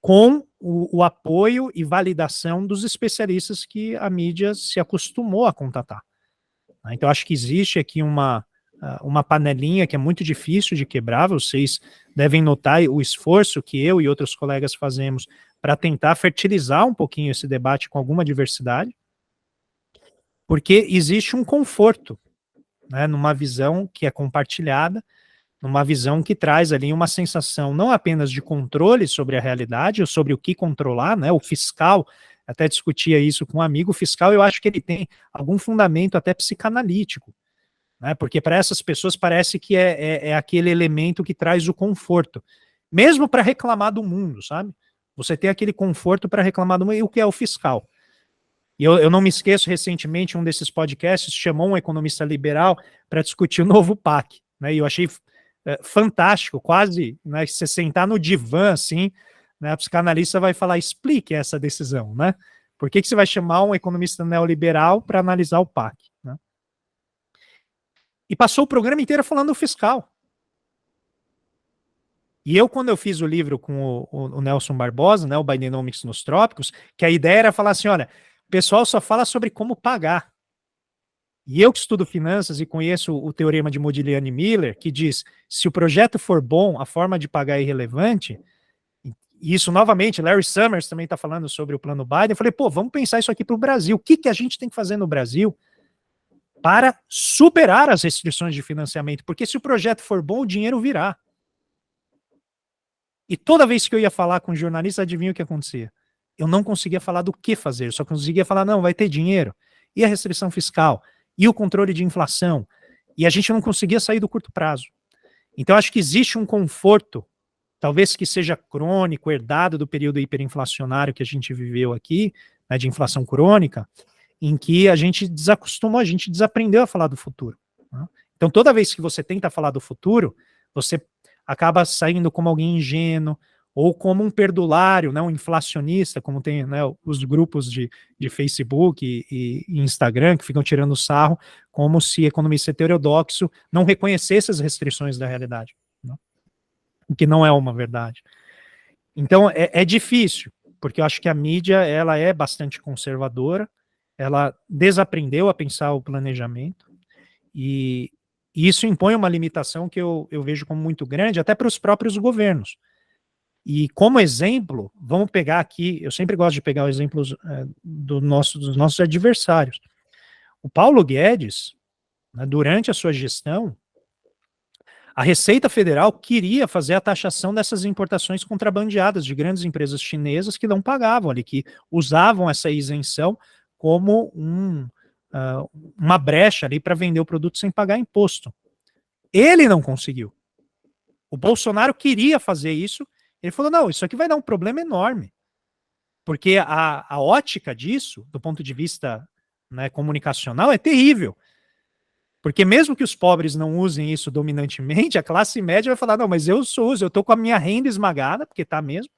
com o apoio e validação dos especialistas que a mídia se acostumou a contatar. Então, acho que existe aqui uma panelinha que é muito difícil de quebrar. Vocês devem notar o esforço que eu e outros colegas fazemos para tentar fertilizar um pouquinho esse debate com alguma diversidade, porque existe um conforto, né, numa visão que é compartilhada, numa visão que traz ali uma sensação não apenas de controle sobre a realidade, ou sobre o que controlar, né, o fiscal, até discutia isso com um amigo, o fiscal eu acho que ele tem algum fundamento até psicanalítico, né, porque para essas pessoas parece que é aquele elemento que traz o conforto, mesmo para reclamar do mundo, sabe? Você tem aquele conforto para reclamar do mundo, e o que é o fiscal? E eu não me esqueço, recentemente, um desses podcasts chamou um economista liberal para discutir o novo PAC, né, e eu achei fantástico, quase, né, se você sentar no divã, assim, né, a psicanalista vai falar, explique essa decisão, né, por que você vai chamar um economista neoliberal para analisar o PAC, né? E passou o programa inteiro falando do fiscal. E eu, quando eu fiz o livro com o Nelson Barbosa, né, o Bidenomics nos Trópicos, que a ideia era falar assim, olha, o pessoal só fala sobre como pagar. E eu que estudo finanças e conheço o teorema de Modigliani e Miller, que diz, se o projeto for bom, a forma de pagar é irrelevante, e isso, novamente, Larry Summers também está falando sobre o plano Biden, eu falei, pô, vamos pensar isso aqui para o Brasil. O que a gente tem que fazer no Brasil para superar as restrições de financiamento? Porque se o projeto for bom, o dinheiro virá. E toda vez que eu ia falar com jornalistas, adivinha o que acontecia? Eu não conseguia falar do que fazer, só conseguia falar, não, vai ter dinheiro. E a restrição fiscal? E o controle de inflação? e a gente não conseguia sair do curto prazo. Então, acho que existe um conforto, talvez que seja crônico, herdado do período hiperinflacionário que a gente viveu aqui, né, de inflação crônica, em que a gente desacostumou, a gente desaprendeu a falar do futuro. Né? Então, toda vez que você tenta falar do futuro, você acaba saindo como alguém ingênuo, ou como um perdulário, né, um inflacionista, como tem, né, os grupos de Facebook e Instagram que ficam tirando sarro, como se economista heterodoxo não reconhecesse as restrições da realidade, né? O que não é uma verdade. Então, é difícil, porque eu acho que a mídia ela é bastante conservadora, ela desaprendeu a pensar o planejamento, e isso impõe uma limitação que eu vejo como muito grande, até para os próprios governos. E como exemplo, vamos pegar aqui, eu sempre gosto de pegar os exemplos dos nossos adversários. O Paulo Guedes, né, durante a sua gestão, a Receita Federal queria fazer a taxação dessas importações contrabandeadas de grandes empresas chinesas que não pagavam ali, que usavam essa isenção como uma brecha ali para vender o produto sem pagar imposto. Ele não conseguiu. O Bolsonaro queria fazer isso. Ele falou, não, isso aqui vai dar um problema enorme, porque a ótica disso, do ponto de vista, né, comunicacional, é terrível, porque mesmo que os pobres não usem isso dominantemente, a classe média vai falar, não, mas eu uso, eu tô com a minha renda esmagada, porque tá mesmo,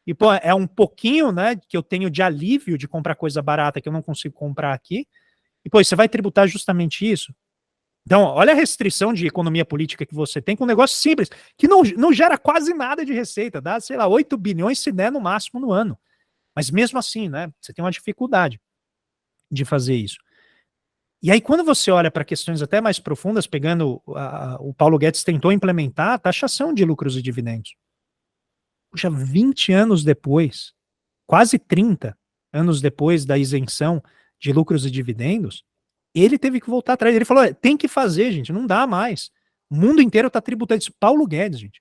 e pô, é um pouquinho, né, que eu tenho de alívio de comprar coisa barata que eu não consigo comprar aqui, e pô, você vai tributar justamente isso? Então, olha a restrição de economia política que você tem com um negócio simples, que não gera quase nada de receita, dá, sei lá, 8 bilhões se der no máximo no ano. Mas mesmo assim, né, você tem uma dificuldade de fazer isso. E aí, quando você olha para questões até mais profundas, pegando, o Paulo Guedes tentou implementar a taxação de lucros e dividendos. Puxa, 20 anos depois, quase 30 anos depois da isenção de lucros e dividendos, ele teve que voltar atrás. Ele falou, tem que fazer, gente, não dá mais. O mundo inteiro está tributando isso. Paulo Guedes, gente.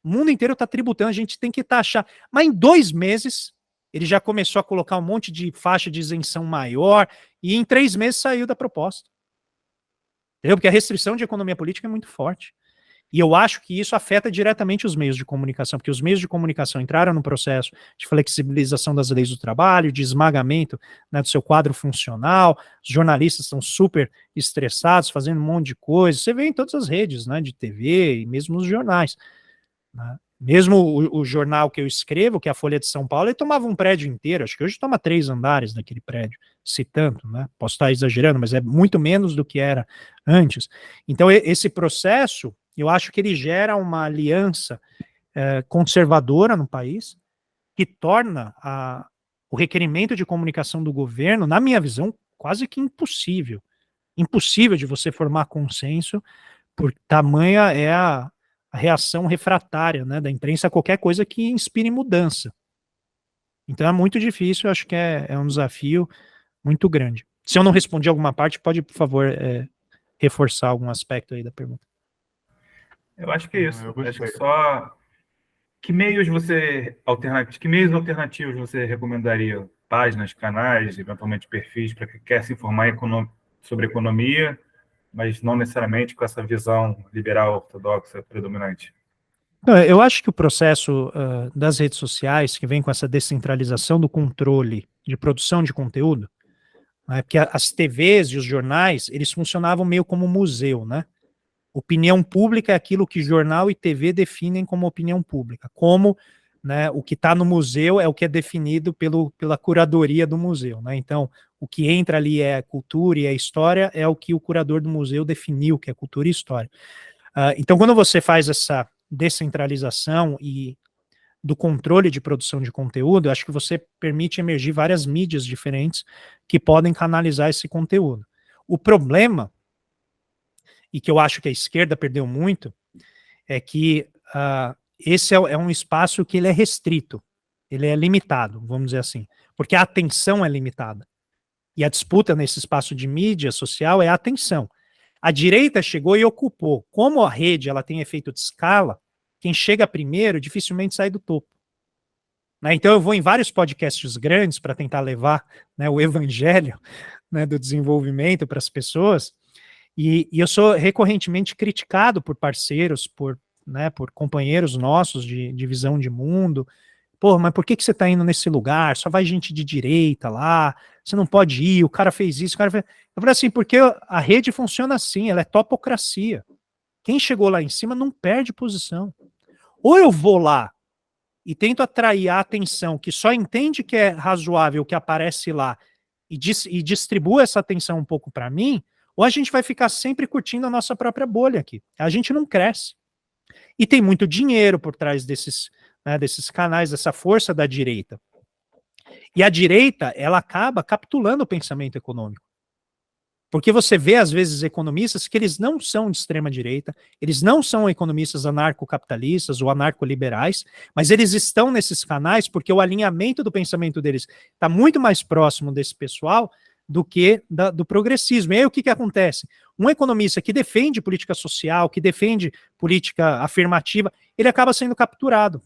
O mundo inteiro está tributando, a gente tem que taxar. Mas em 2 meses, ele já começou a colocar um monte de faixa de isenção maior, e em 3 meses saiu da proposta. Entendeu? Porque a restrição de economia política é muito forte. E eu acho que isso afeta diretamente os meios de comunicação, porque os meios de comunicação entraram no processo de flexibilização das leis do trabalho, de esmagamento, né, do seu quadro funcional, os jornalistas estão super estressados, fazendo um monte de coisa, você vê em todas as redes, né, de TV e mesmo nos jornais. Né? Mesmo o jornal que eu escrevo, que é a Folha de São Paulo, ele tomava um prédio inteiro, acho que hoje toma 3 andares daquele prédio, se tanto, né? Posso estar exagerando, mas é muito menos do que era antes. Então, esse processo, eu acho que ele gera uma aliança conservadora no país, que torna o requerimento de comunicação do governo, na minha visão, quase que impossível. Impossível de você formar consenso, por tamanha é a reação refratária, né, da imprensa a qualquer coisa que inspire mudança. Então é muito difícil, eu acho que é um desafio muito grande. Se eu não respondi alguma parte, pode, por favor, reforçar algum aspecto aí da pergunta. Eu acho que é isso. Acho que só... Que meios alternativos você recomendaria? Páginas, canais, eventualmente perfis, para quem quer se informar sobre economia, mas não necessariamente com essa visão liberal ortodoxa predominante? Eu acho que o processo das redes sociais, que vem com essa descentralização do controle de produção de conteúdo, né, porque as TVs e os jornais, eles funcionavam meio como museu, né? Opinião pública é aquilo que jornal e TV definem como opinião pública, como, né, o que está no museu é o que é definido pela curadoria do museu, né? Então, o que entra ali é cultura e é história, é o que o curador do museu definiu, que é cultura e história. Então, quando você faz essa descentralização e do controle de produção de conteúdo, eu acho que você permite emergir várias mídias diferentes que podem canalizar esse conteúdo. O problema, e que eu acho que a esquerda perdeu muito, é que esse é um espaço que ele é restrito, ele é limitado, vamos dizer assim, porque a atenção é limitada. E a disputa nesse espaço de mídia social é a atenção. A direita chegou e ocupou. Como a rede ela tem efeito de escala, quem chega primeiro dificilmente sai do topo. Né? Então eu vou em vários podcasts grandes para tentar levar, né, o evangelho, né, do desenvolvimento para as pessoas, E eu sou recorrentemente criticado por parceiros, por companheiros nossos de visão de mundo. Pô, mas por que você está indo nesse lugar? Só vai gente de direita lá, você não pode ir, o cara fez isso, o cara fez... Eu falei assim, porque a rede funciona assim, ela é topocracia. Quem chegou lá em cima não perde posição. Ou eu vou lá e tento atrair a atenção que só entende que é razoável o que aparece lá e distribua essa atenção um pouco para mim, ou a gente vai ficar sempre curtindo a nossa própria bolha aqui. A gente não cresce. E tem muito dinheiro por trás desses canais, dessa força da direita. E a direita, ela acaba capitulando o pensamento econômico. Porque você vê, às vezes, economistas que eles não são de extrema-direita, eles não são economistas anarcocapitalistas ou anarcoliberais, mas eles estão nesses canais porque o alinhamento do pensamento deles está muito mais próximo desse pessoal do que do progressismo. E aí o que acontece? Um economista que defende política social, que defende política afirmativa, ele acaba sendo capturado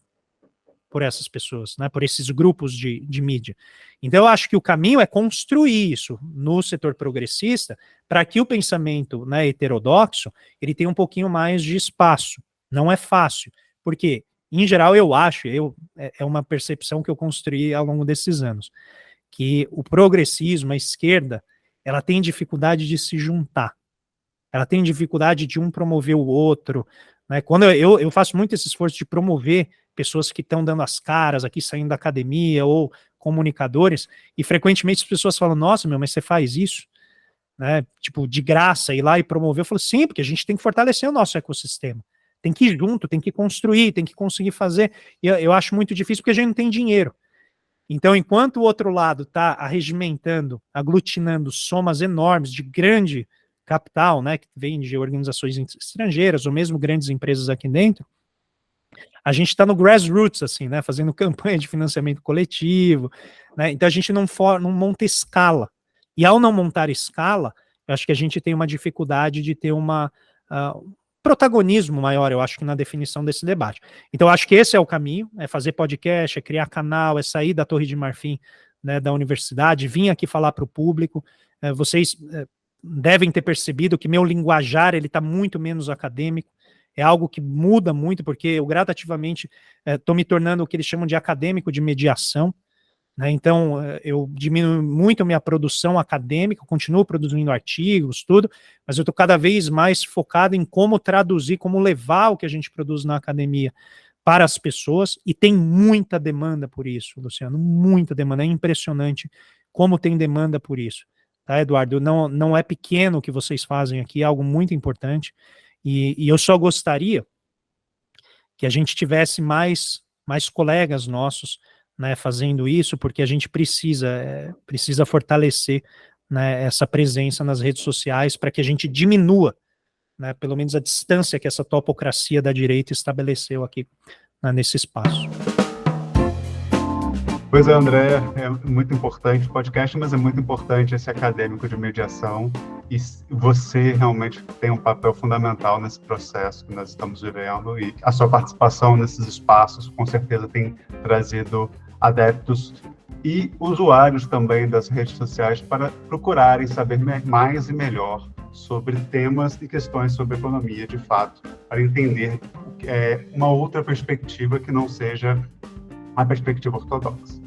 por essas pessoas, né, por esses grupos de mídia. Então eu acho que o caminho é construir isso no setor progressista para que o pensamento, né, heterodoxo, ele tenha um pouquinho mais de espaço. Não é fácil, porque, em geral, eu acho, é uma percepção que eu construí ao longo desses anos, que o progressismo, a esquerda, ela tem dificuldade de se juntar. Ela tem dificuldade de um promover o outro, né? Quando eu faço muito esse esforço de promover pessoas que estão dando as caras aqui, saindo da academia, ou comunicadores, e frequentemente as pessoas falam, nossa, mas você faz isso? Né? Tipo, de graça, ir lá e promover. Eu falo, sim, porque a gente tem que fortalecer o nosso ecossistema. Tem que ir junto, tem que construir, tem que conseguir fazer. E eu acho muito difícil porque a gente não tem dinheiro. Então, enquanto o outro lado está arregimentando, aglutinando somas enormes de grande capital, né, que vem de organizações estrangeiras, ou mesmo grandes empresas aqui dentro, a gente está no grassroots, assim, né, fazendo campanha de financiamento coletivo, né, então a gente não monta escala. E ao não montar escala, eu acho que a gente tem uma dificuldade de ter protagonismo maior, eu acho que na definição desse debate. Então, eu acho que esse é o caminho, é fazer podcast, é criar canal, é sair da Torre de Marfim, né, da universidade, vir aqui falar para o público. Vocês devem ter percebido que meu linguajar, ele está muito menos acadêmico, é algo que muda muito, porque eu gradativamente estou me tornando o que eles chamam de acadêmico de mediação, né? Então eu diminuo muito a minha produção acadêmica, continuo produzindo artigos, tudo, mas eu estou cada vez mais focado em como traduzir, como levar o que a gente produz na academia para as pessoas, e tem muita demanda por isso, Luciano, muita demanda, é impressionante como tem demanda por isso, tá, Eduardo? Não é pequeno o que vocês fazem aqui, é algo muito importante. E eu só gostaria que a gente tivesse mais colegas nossos, né, fazendo isso, porque a gente precisa fortalecer, né, essa presença nas redes sociais para que a gente diminua, né, pelo menos a distância que essa topocracia da direita estabeleceu aqui, né, nesse espaço. Pois é, André, é muito importante o podcast, mas é muito importante esse acadêmico de mediação, e você realmente tem um papel fundamental nesse processo que nós estamos vivendo, e a sua participação nesses espaços com certeza tem trazido adeptos e usuários também das redes sociais para procurarem saber mais e melhor sobre temas e questões sobre economia, de fato, para entender uma outra perspectiva que não seja a perspectiva ortodoxa.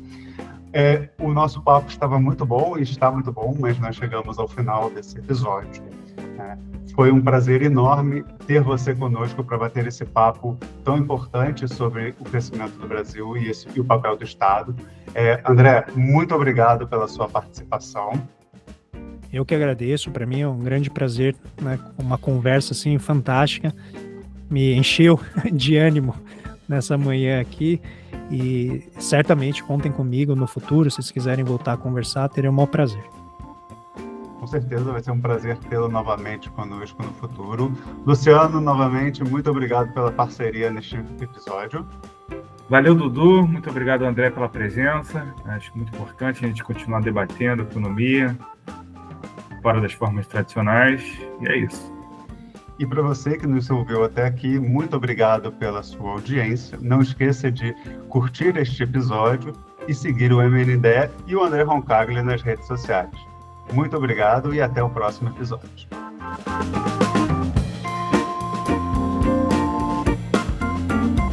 O nosso papo estava muito bom e está muito bom, mas nós chegamos ao final desse episódio. Foi um prazer enorme ter você conosco para bater esse papo tão importante sobre o crescimento do Brasil e o papel do Estado. André, muito obrigado pela sua participação. Eu que agradeço, para mim é um grande prazer, né, uma conversa assim fantástica, me encheu de ânimo nessa manhã aqui, e certamente contem comigo no futuro, se vocês quiserem voltar a conversar, terei o maior prazer. Com certeza vai ser um prazer tê-lo novamente conosco no futuro. Luciano, novamente, muito obrigado pela parceria neste episódio. Valeu, Dudu, muito obrigado, André, pela presença. Acho muito importante a gente continuar debatendo economia fora das formas tradicionais, e é isso. E para você que nos ouviu até aqui, muito obrigado pela sua audiência. Não esqueça de curtir este episódio e seguir o MNDE e o André Roncaglia nas redes sociais. Muito obrigado e até o próximo episódio. Tchau.